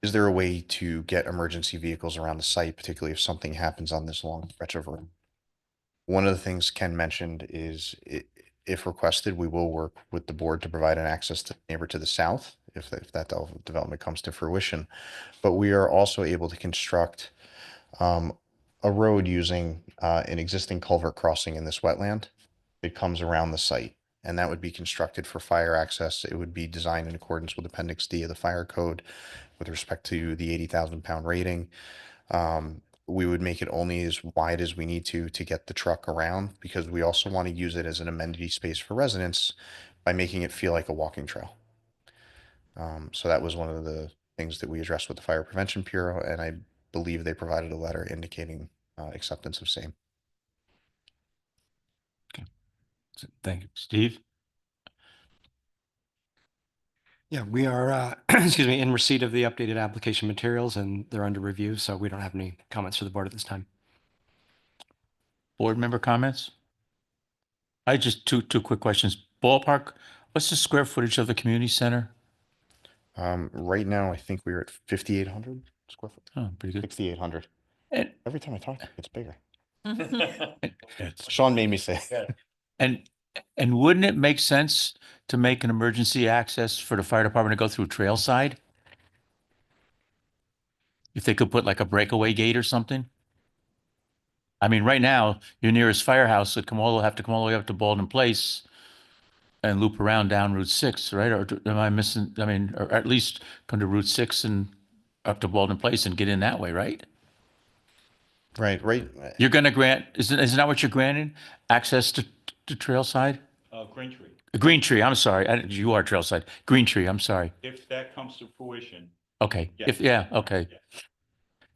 is there a way to get emergency vehicles around the site, particularly if something happens on this long stretch of road? One of the things Ken mentioned is if requested, we will work with the board to provide an access to the neighbor to the south if that development comes to fruition. But we are also able to construct a road using an existing culvert crossing in this wetland. It comes around the site, and that would be constructed for fire access. It would be designed in accordance with Appendix D of the Fire Code with respect to the 80,000 pound rating. We would make it only as wide as we need to get the truck around, because we also want to use it as an amenity space for residents by making it feel like a walking trail. So that was one of the things that we addressed with the Fire Prevention Bureau, and I believe they provided a letter indicating acceptance of same. Thank you. Steve? Yeah, we are, excuse me, in receipt of the updated application materials, and they're under review, so we don't have any comments for the board at this time. Board member comments? I just two quick questions. Ballpark, what's the square footage of the community center? Right now, I think we're at 5,800 square foot. Oh, pretty good. 6,800. And, Every time I talk, it gets bigger. it's- Sean made me say it. and wouldn't it make sense to make an emergency access for the fire department to go through trailside? If they could put like a breakaway gate or something? I mean, right now, your nearest firehouse would have to come all the way up to Baldwin Place and loop around down Route 6, right? Or am I missing? I mean, or at least come to Route 6 and up to Baldwin Place and get in that way, right? Right. You're going to grant, isn't that what you're granting? Access to trailside? Green Tree. Green Tree, I'm sorry. You are Trailside. Green Tree, I'm sorry. If that comes to fruition. Okay, Yes. okay.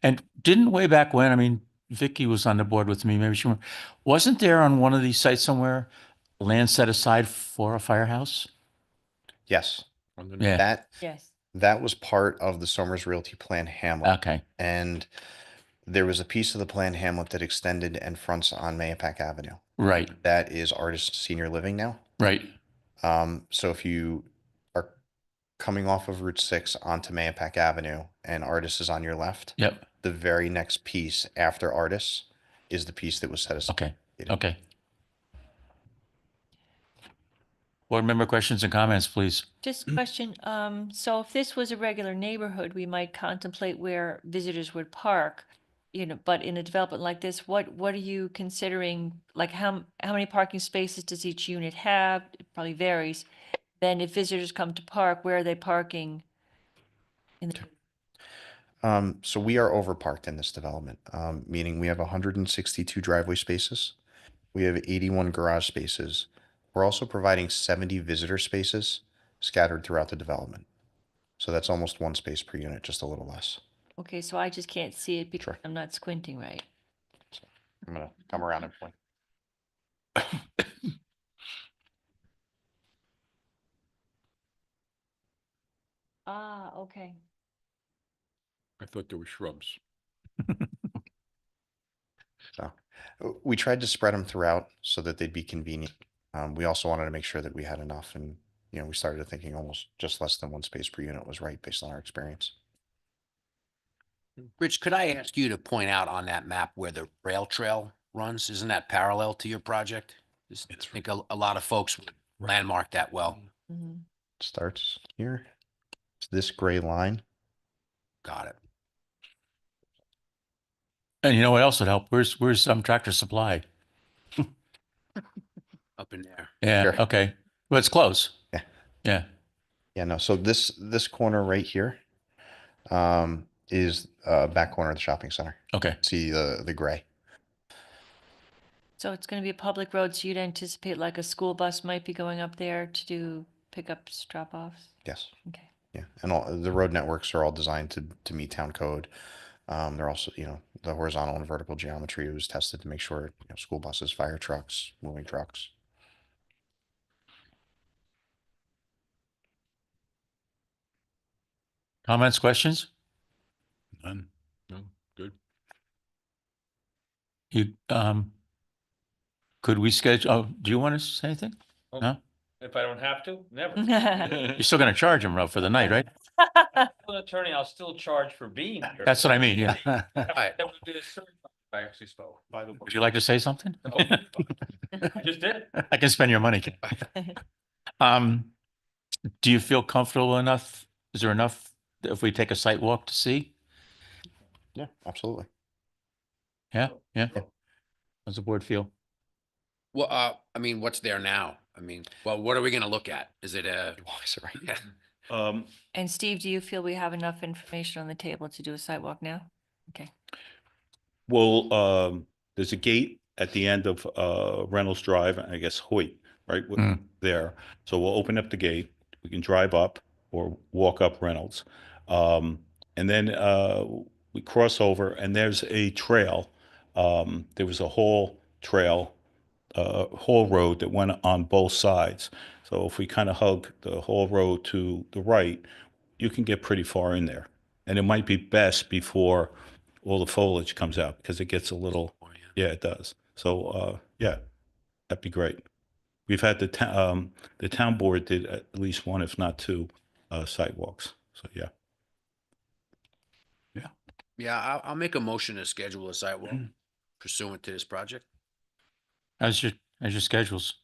And didn't way back when, I mean, Vicky was on the board with me, maybe wasn't there on one of these sites somewhere land set aside for a firehouse? Yes, Yeah, that, Yes. that was part of the Somers Realty Plan Hamlet. okay, And there was a piece of the Plan Hamlet that extended and fronts on Mayapack Avenue. right, That is Artist Senior Living now. right. So if you are coming off of Route 6 onto Mayapack Avenue and Artist is on your left, Yep, the very next piece after Artist is the piece that was set aside. okay, okay. Board member questions and comments, please. Just a question, so if this was a regular neighborhood, we might contemplate where visitors would park, but in a development like this, what are you considering? Like how many parking spaces does each unit have? It probably varies. Then if visitors come to park, where are they parking? So we are overparked in this development, meaning we have 162 driveway spaces. We have 81 garage spaces. We're also providing 70 visitor spaces scattered throughout the development. So that's almost one space per unit, just a little less. Okay, so I just can't see it because Sure. I'm not squinting right. I'm gonna come around and point. Ah, okay. I thought there were shrubs. So we tried to spread them throughout so that they'd be convenient. We also wanted to make sure that we had enough, and we started thinking almost just less than one space per unit was right based on our experience. Rich, could I ask you to point out on that map where the rail trail runs? Isn't that parallel to your project? I think a lot of folks would landmark that well. Mhm. Starts here. It's this gray line. Got it. And you know what else would help? Where's Tractor Supply? Up in there. Yeah, Sure. okay. Well, it's close. Yeah. Yeah, Yeah, no. So this corner right here is back corner of the shopping center. okay. See the gray. So it's gonna be a public road, so you'd anticipate like a school bus might be going up there to do pickups, drop-offs? Yes. Okay. Yeah, and all the road networks are all designed to meet town code. They're also, the horizontal and vertical geometry was tested to make sure, school buses, fire trucks, moving trucks. Comments, questions? None. No, good. You, could we schedule, oh, do you want to say anything? No? If I don't have to, never. You're still gonna charge him, for the night, right? As an attorney, I'll still charge for being here. That's what I mean, yeah. Right. That would be a certain, I actually spoke, by the way. Would you like to say something? No, I just did. I can spend your money. Do you feel comfortable enough? Is there enough if we take a site walk to see? Yeah, absolutely. Yeah, yeah. How's the board feel? Well, I mean, what's there now? I mean, well, what are we gonna look at? Is it a? Right. And Steve, do you feel we have enough information on the table to do a sidewalk now? Okay. Well, there's a gate at the end of Reynolds Drive, I guess Hoyt, right there. So we'll open up the gate. We can drive up or walk up Reynolds. And then we cross over and there's a trail. There was a whole trail, whole road that went on both sides. So if we kind of hug the whole road to the right, you can get pretty far in there. And it might be best before all the foliage comes out because it gets a little, yeah, it does. So, yeah, that'd be great. We've had the town board did at least one, if not two, site walks. So, yeah. Yeah, I'll make a motion to schedule a sidewalk pursuant to this project. How's your schedules?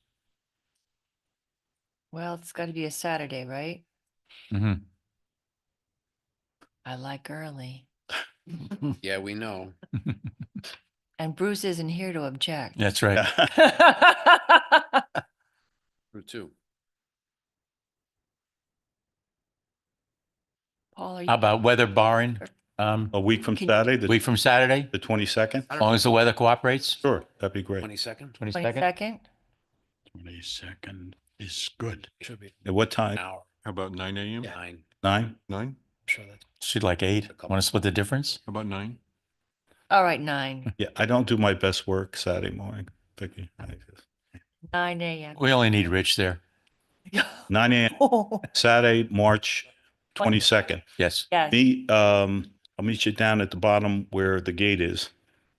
Well, it's gotta be a Saturday, right? Mm-hmm. I like early. Yeah, we know. And Bruce isn't here to object. That's right. Route 2. Paul, are you? How about weather barring? A week from Can- Saturday, Week from Saturday, the 22nd? as long as the weather cooperates? Sure, that'd be great. 22nd? 22nd? 22nd? 22nd. is good. Should be At what time? an hour, How about 9 a.m.? 9. 9? 9? Sure that's. She'd like 8. Want to split the difference? How about 9? All right, 9, Yeah, I don't do my best work Saturday morning, Vicky. 9 a.m. We only need Rich there. 9 a.m. Saturday, March 22nd. Yes. Yes, I'll meet you down at the bottom where the gate is,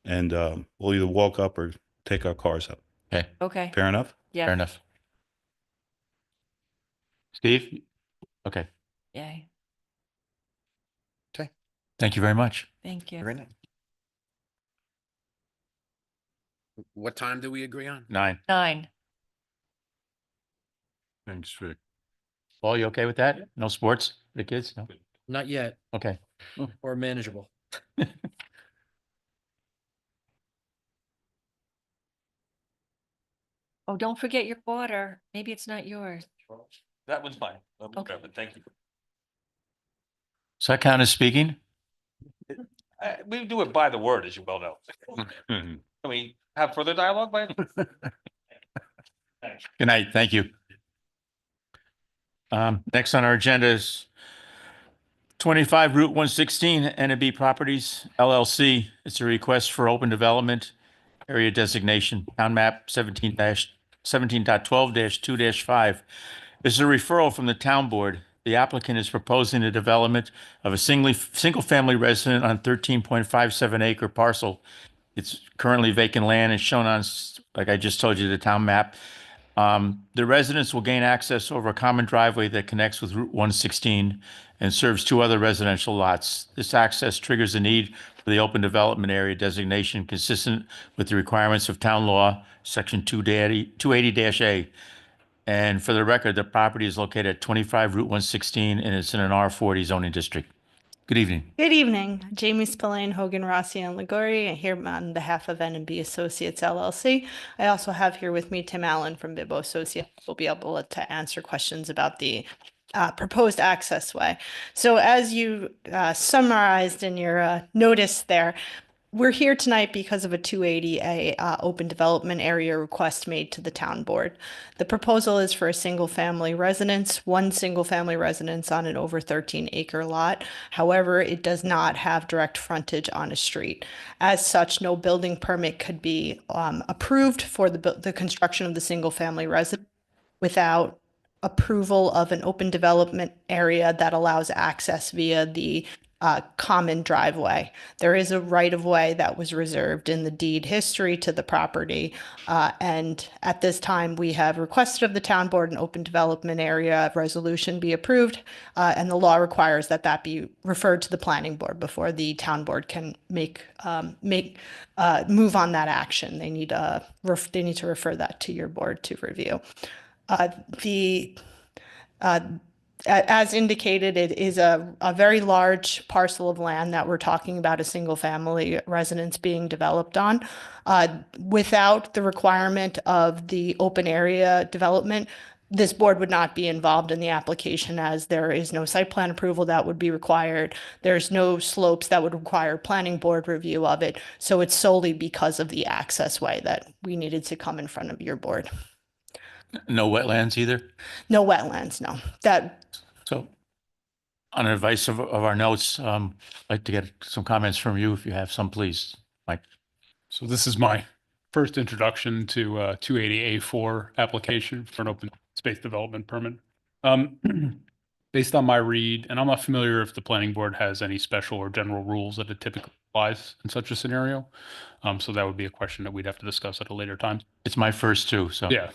and we'll either walk up or take our cars up. Okay. okay, Fair enough? Fair yeah, enough. Steve? Okay. yay, Thank you very much. thank you. Very nice. What time do we agree on? 9. 9, Thanks, Vic. Paul, you okay with that? No sports for the kids? No? Not yet, Okay. or manageable. oh, don't forget your water, maybe it's not yours. That one's mine. Okay. Thank you. So that count as speaking? We do it by the word, as you well know. Can we have further dialogue by? Good night. Thank you. Next on our agenda is 25 Route 116 NB Properties LLC. It's a request for open development area designation, town map 17.12-2-5. This is a referral from the town board. The applicant is proposing the development of a single-family resident on 13.57 acre parcel. It's currently vacant land and shown on, like I just told you, the town map. The residents will gain access over a common driveway that connects with Route 116 and serves 2 other residential lots. This access triggers the need for the open development area designation consistent with the requirements of town law, Section 280-A. And for the record, the property is located at 25 Route 116 and it's in an R40 zoning district. Good evening. Good evening. Jamie Spillane, Hogan, Rossi, and Liguri, here on behalf of N&B Associates LLC. I also have here with me Tim Allen from Bibbo Associates. We'll be able to answer questions about the proposed access way. So as you summarized in your notice there, we're here tonight because of a 280A open development area request made to the town board. The proposal is for a single-family residence, one single-family residence on an over 13-acre lot. However, it does not have direct frontage on a street. As such, no building permit could be approved for the construction of the single-family residence without approval of an open development area that allows access via the common driveway. There is a right-of-way that was reserved in the deed history to the property. And at this time, we have requested of the town board an open development area resolution be approved. And the law requires that that be referred to the planning board before the town board can move on that action. They need to refer that to your board to review. As indicated, it is a very large parcel of land that we're talking about a single family residence being developed on. Without the requirement of the open area development, this board would not be involved in the application as there is no site plan approval that would be required. There's no slopes that would require planning board review of it. So it's solely because of the access way that we needed to come in front of your board. No wetlands either? No wetlands, no. So on advice of our notes, I'd like to get some comments from you if you have some, please, Mike. So this is my first introduction to 280A4 application for an open space development permit. Based on my read, and I'm not familiar if the planning board has any special or general rules that it typically applies in such a scenario. So that would be a question that we'd have to discuss at a later time. It's my first too, so. Yeah.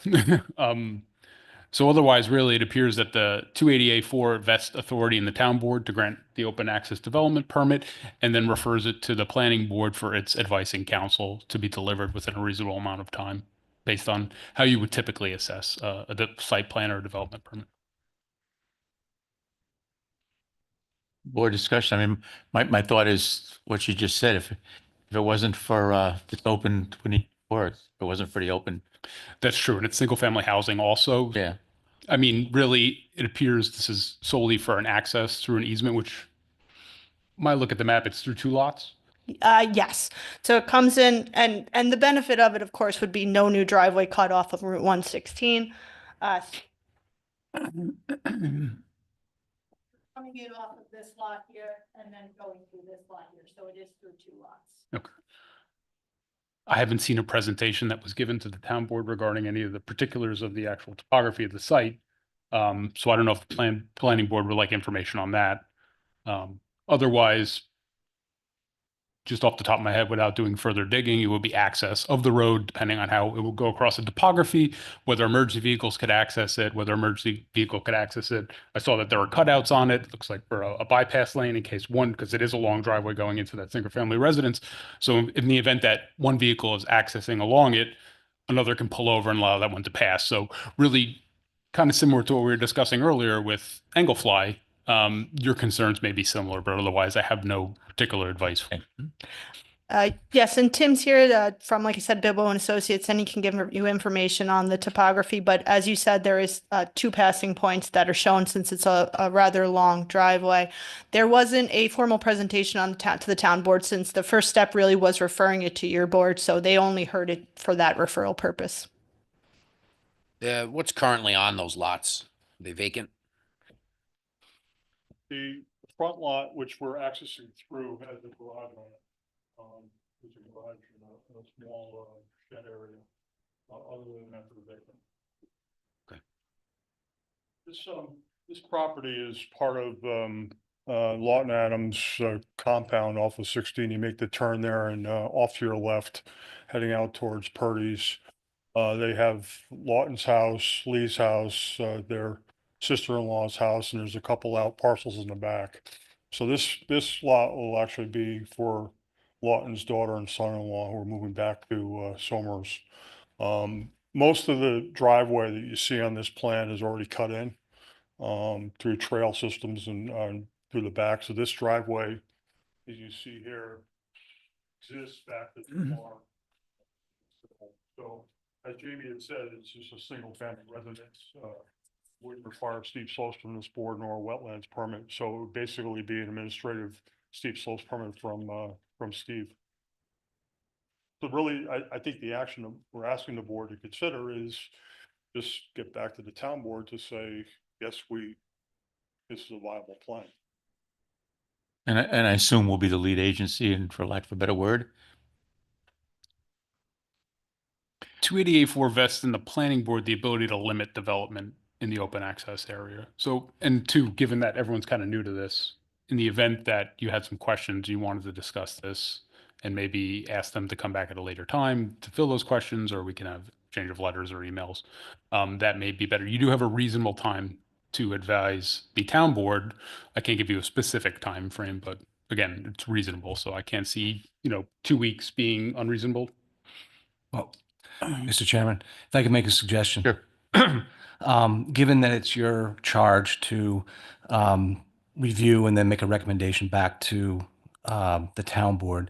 So otherwise, really, it appears that the 280A4 vests authority in the town board to grant the open access development permit and then refers it to the planning board for its advice and counsel to be delivered within a reasonable amount of time based on how you would typically assess a site plan or development permit. Board discussion. I mean, my thought is what you just said. If it wasn't for it's open 24, if it wasn't for the open. That's true. And it's single family housing also. Yeah. I mean, really, it appears this is solely for an access through an easement, which might look at the map, it's through 2 lots. Yes. So it comes in and the benefit of it, of course, would be no new driveway cut off of Route 116. Coming in off of this lot here and then going through this lot here, so it is through two lots. Okay. I haven't seen a presentation that was given to the town board regarding any of the particulars of the actual topography of the site. So I don't know if the planning board would like information on that. Otherwise, just off the top of my head, without doing further digging, it would be access of the road, depending on how it will go across the topography, whether emergency vehicles could access it, whether emergency vehicle could access it. I saw that there are cutouts on it. Looks like for a bypass lane in case one, because it is a long driveway going into that single family residence. So in the event that one vehicle is accessing along it, another can pull over and allow that one to pass. So really kind of similar to what we were discussing earlier with Anglefly. Your concerns may be similar, but otherwise I have no particular advice. Yes, and Tim's here from, like I said, Bibbo and Associates, and he can give you information on the topography. But as you said, there is two passing points that are shown since it's a rather long driveway. There wasn't a formal presentation on the to the town board since the first step really was referring it to your board, so they only heard it for that referral purpose. What's currently on those lots? Are they vacant? The front lot, which we're accessing through, has a garage on it. There's a garage in a small shed area. Other than that, they're vacant. Okay. This property is part of Lawton Adams compound off of 16. You make the turn there and off to your left, heading out towards Purdy's. They have Lawton's house, Lee's house, their sister-in-law's house, and there's a couple out parcels in the back. So this lot will actually be for Lawton's daughter and son-in-law who are moving back to Somers. Most of the driveway that you see on this plan is already cut in through trail systems and through the back. So this driveway, as you see here, exists back to the farm. So as Jamie had said, it's just a single family residence. Wouldn't require steep slopes from this board nor a wetlands permit. So it would basically be an administrative steep slopes permit from Steve. So really, I think the action that we're asking the board to consider is just get back to the town board to say, yes, this is a viable plan. And I assume we'll be the lead agency, and for lack of a better word. 288.4 vests in the planning board the ability to limit development in the open access area. So, and two, given that everyone's kind of new to this, in the event that you had some questions, you wanted to discuss this and maybe ask them to come back at a later time to fill those questions, or we can have exchange of letters or emails. That may be better. You do have a reasonable time to advise the town board. I can't give you a specific time frame, but again, it's reasonable. So I can't see, 2 weeks being unreasonable. Well, Mr. Chairman, if I could make a suggestion. Sure. Given that it's your charge to review and then make a recommendation back to the town board,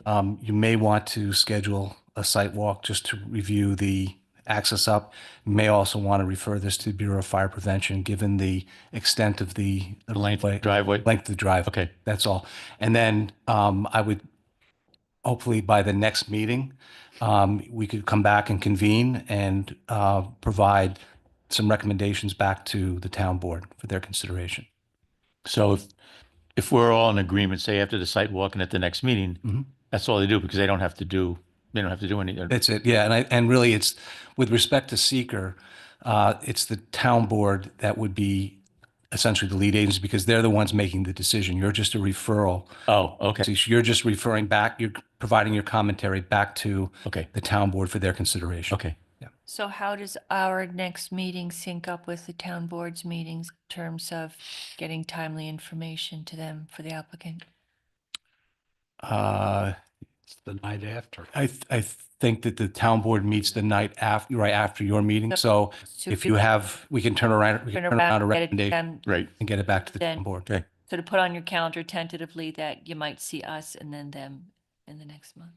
you may want to schedule a site walk just to review the access up. You may also want to refer this to the Bureau of Fire Prevention, given the extent of the Length of the driveway. length of the drive. Okay. That's all. And then I would, hopefully by the next meeting, we could come back and convene and provide some recommendations back to the town board for their consideration. So if we're all in agreement, say after the site walk and at the next meeting, that's all they do, because they don't have to do anything. That's it. Yeah. And really it's with respect to seeker, it's the town board that would be essentially the lead agency, because they're the ones making the decision. You're just a referral. Oh, okay. So you're just referring back, you're providing your commentary back to Okay. the town board for their consideration. Okay. So how does our next meeting sync up with the town board's meetings in terms of getting timely information to them for the applicant? It's the night after. I think that the town board meets the night after, right after your meeting. So if you have, we can turn around a and get it to recommendation them, Right. and get it back to the Then- town board. Okay. so to put on your calendar tentatively that you might see us and then them in the next month.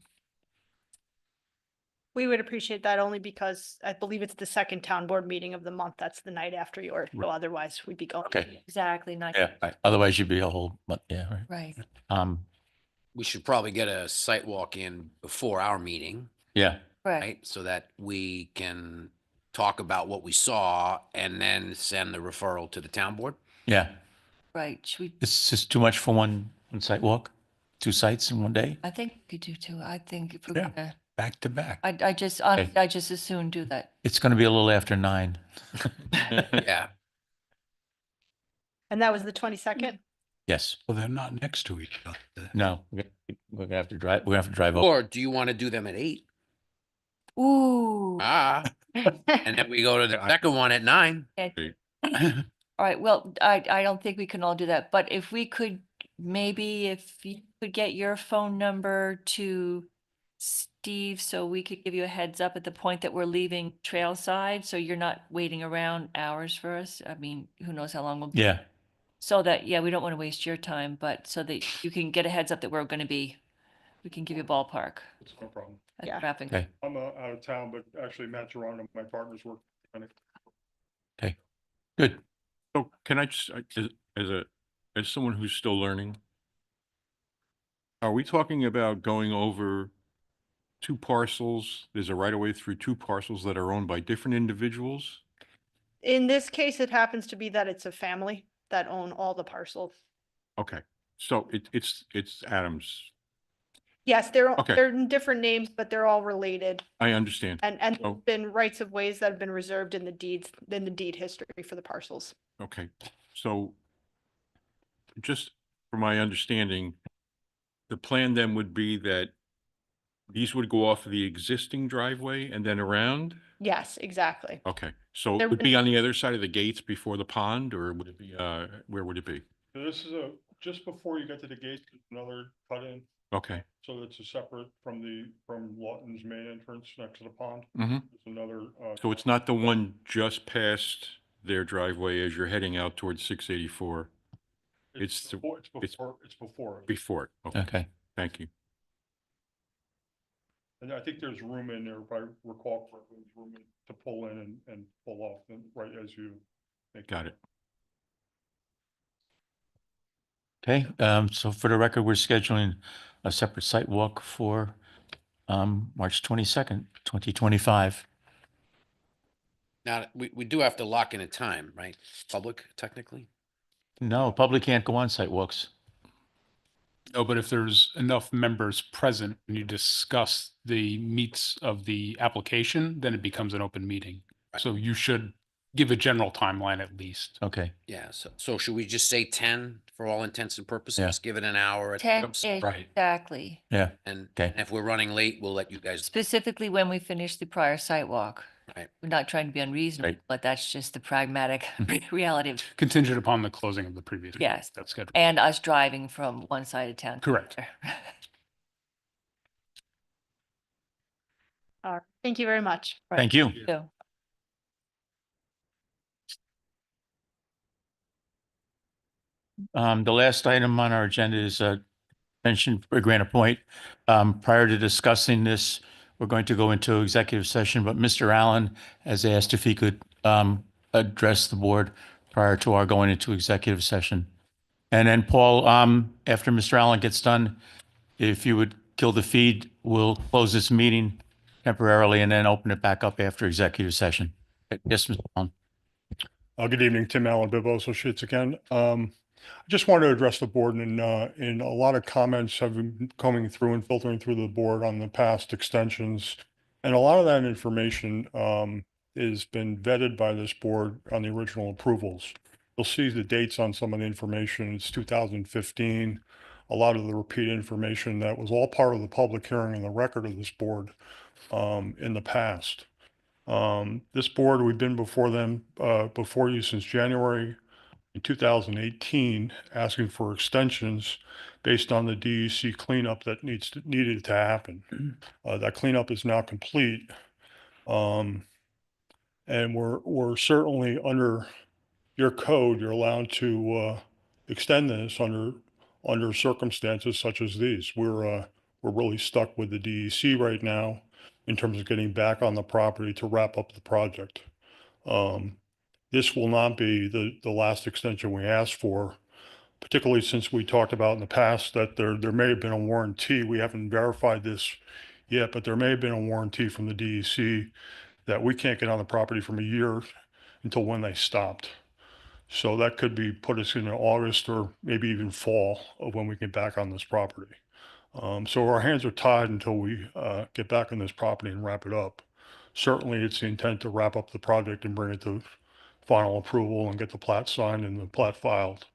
We would appreciate that only because I believe it's the second town board meeting of the month. That's the night after yours. So otherwise we'd be going. Okay. Exactly, not. Yeah. Otherwise you'd be a whole month. Yeah. Right. Right, We should probably get a site walk in before our meeting, Yeah. right. right? So that we can talk about what we saw and then send the referral to the town board? Yeah, Right, should we, it's just too much for one site walk, 2 sites in one day. I think we could do two. I think if we're Yeah. gonna, Back to back. I just, Okay. I just as soon do that. It's going to be a little after 9. Yeah. And that was the 22nd? Yes. Well, they're not next to each other. No, we're gonna have to drive. We're gonna have to drive over. Or do you want to do them at 8? Ooh. Ah, and then we go to the second one at 9. All right, well, I don't think we can all do that, but if we could, maybe if you could get your phone number to Steve, so we could give you a heads up at the point that we're leaving Trailside, so you're not waiting around hours for us. I mean, who knows how long we'll be. Yeah. So that, yeah, we don't want to waste your time, but so that you can get a heads up that we're going to be, we can give you a ballpark. It's no problem. at Yeah. traffic. Okay. I'm out of town, but actually Matt Geronimo, my partner's work. Good. So can I just, as someone who's still learning, are we talking about going over 2 parcels? There's a right of way through 2 parcels that are owned by different individuals? In this case, it happens to be that it's a family that own all the parcels. Okay, so it's Adams. Yes, they're, Okay. they're in different names, but they're all related. I understand. And Oh. there's been rights of ways that have been reserved in the deeds, in the deed history for the parcels. Okay, so just for my understanding, the plan then would be that these would go off of the existing driveway and then around? Yes, exactly. Okay, so There it would would- be on the other side of the gates before the pond, or would it be, where would it be? This is just before you get to the gate, there's another cut in, Okay, so it's a separate from Lawton's main entrance next to the pond. mm-hmm. There's another, So it's not the one just past their driveway as you're heading out towards 684? it's the- before, it's- it's before. Before it, okay, Okay. thank you. And I think there's room in there, if I recall correctly, there's room to pull in and pull off, and right as you. make Got it. Okay, so for the record, we're scheduling a separate site walk for March 22nd, 2025. Now, we do have to lock in a time, right? Public, technically? No, public can't go on site walks. No, but if there's enough members present and you discuss the meats of the application, then it becomes an open meeting. Right. So you should give a general timeline at least. Okay, Yeah, so should we just say 10 for all intents and purposes? Yeah. Just give it an hour at 10, most? Right. exactly. yeah, And Okay. if we're running late, we'll let you guys, Specifically when we finish the prior site walk. Right. We're not trying to be unreasonable, Right. but that's just the pragmatic reality of, Contingent upon the closing of the previous. meeting. Yes. That's scheduled. and us driving from one side of town. to Correct. the other. All right. Thank you very much. thank you. So, The last item on our agenda is mention for Granite Point. Prior to discussing this, we're going to go into executive session, but Mr. Allen has asked if he could address the board prior to our going into executive session. And then Paul, after Mr. Allen gets done, if you would kill the feed, we'll close this meeting temporarily and then open it back up after executive session. Yes, Mr. Allen. Good evening, Tim Allen, Bibbo Associates again. I just wanted to address the board, and a lot of comments have been coming through and filtering through the board on the past extensions. And a lot of that information has been vetted by this board on the original approvals. You'll see the dates on some of the information. It's 2015. A lot of the repeat information that was all part of the public hearing and the record of this board in the past. This board, we've been before them, before you since January in 2018, asking for extensions based on the DEC cleanup that needed to happen. That cleanup is now complete. And we're certainly under your code, you're allowed to extend this under circumstances such as these. We're really stuck with the DEC right now in terms of getting back on the property to wrap up the project. This will not be the last extension we asked for, particularly since we talked about in the past that there may have been a warranty. We haven't verified this yet, but there may have been a warranty from the DEC that we can't get on the property from a year until when they stopped. So that could be put us in August or maybe even fall of when we get back on this property. So our hands are tied until we get back on this property and wrap it up. Certainly, it's the intent to wrap up the project and bring it to final approval and get the plat signed and the plat filed.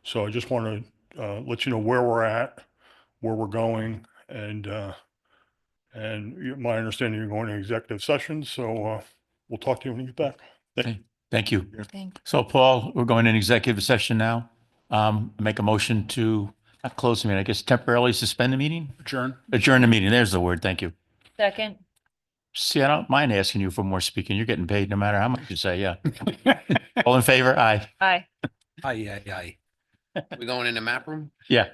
So I just want to let you know where we're at, where we're going, and my understanding you're going to executive session. So we'll talk to you when you get back. Thank you. Thank So Paul, we're going in executive session now. Make a motion to not close the meeting, I guess temporarily suspend the meeting? Adjourn the meeting. There's the word. Thank you. Second. See, I don't mind asking you for more speaking. You're getting paid no matter how much you say, yeah. All in favor? Aye. Aye. Aye, aye, aye. We going in the map room? Yeah.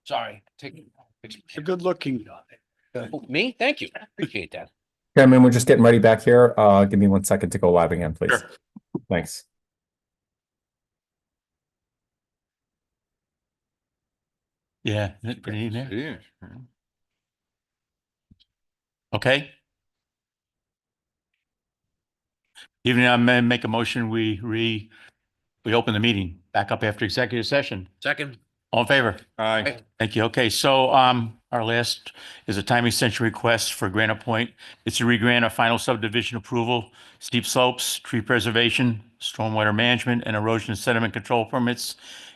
Sorry. Take. Good looking. Oh, me? Thank you. Appreciate that. Chairman, we're just getting ready back here. Give me 1 second to go live again, please. Sure. Thanks. Yeah, isn't it pretty in there? Yeah. Okay. Even I may make a motion, we open the meeting back up after executive session. Second. All in favor? Aye. Thank you. Okay, so our last is a time extension request for Granite Point. It's a re-grant of final subdivision approval, steep slopes, tree preservation, stormwater management, and erosion and sediment control permits.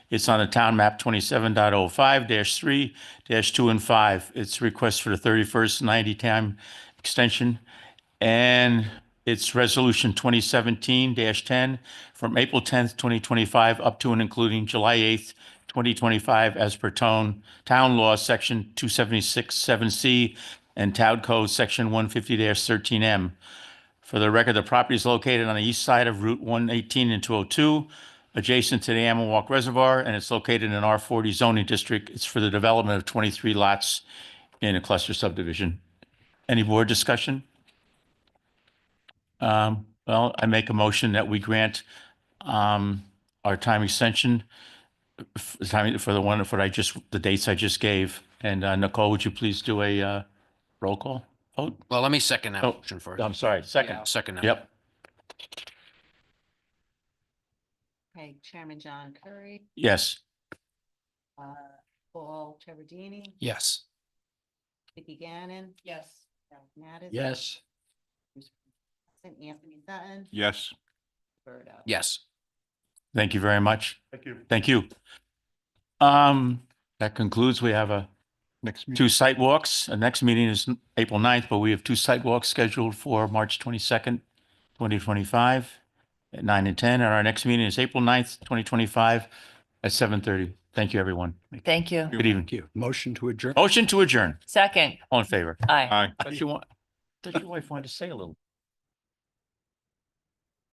It's on the town map 27.05-3-2 and 5. It's a request for the 31st 90 time extension. And it's resolution 2017-10 from April 10th, 2025 up to and including July 8th, 2025 as per town law, section 276-7C and Town Code section 150-13M. For the record, the property is located on the east side of Route 118 and 202, adjacent to the Amawalk Reservoir, and it's located in R40 zoning district. It's for the development of 23 lots in a cluster subdivision. Any board discussion? Well, I make a motion that we grant our time extension for the dates I just gave. And Nicole, would you please do a roll call vote? Well, let me second that Oh, motion first. I'm sorry, second. Yeah, second that. Yep, Okay, Chairman John Curry, yes. Paul Trevordini, Yes. Vicky Gannon, Yes. Ralph Mattis. Yes. Anthony Sutton, Yes. Berto. Yes. Thank you very much. Thank you. Thank you. That concludes, we have Next meeting. two site walks. The next meeting is April 9th, but we have two site walks scheduled for March 22nd, 2025 at 9 and 10. And our next meeting is April 9th, 2025 at 7:30. Thank you, everyone. Thank you. Good evening. you. Motion to adjourn. Motion to adjourn. Second. All in favor? Aye. Aye. Thought your wife wanted to say a little.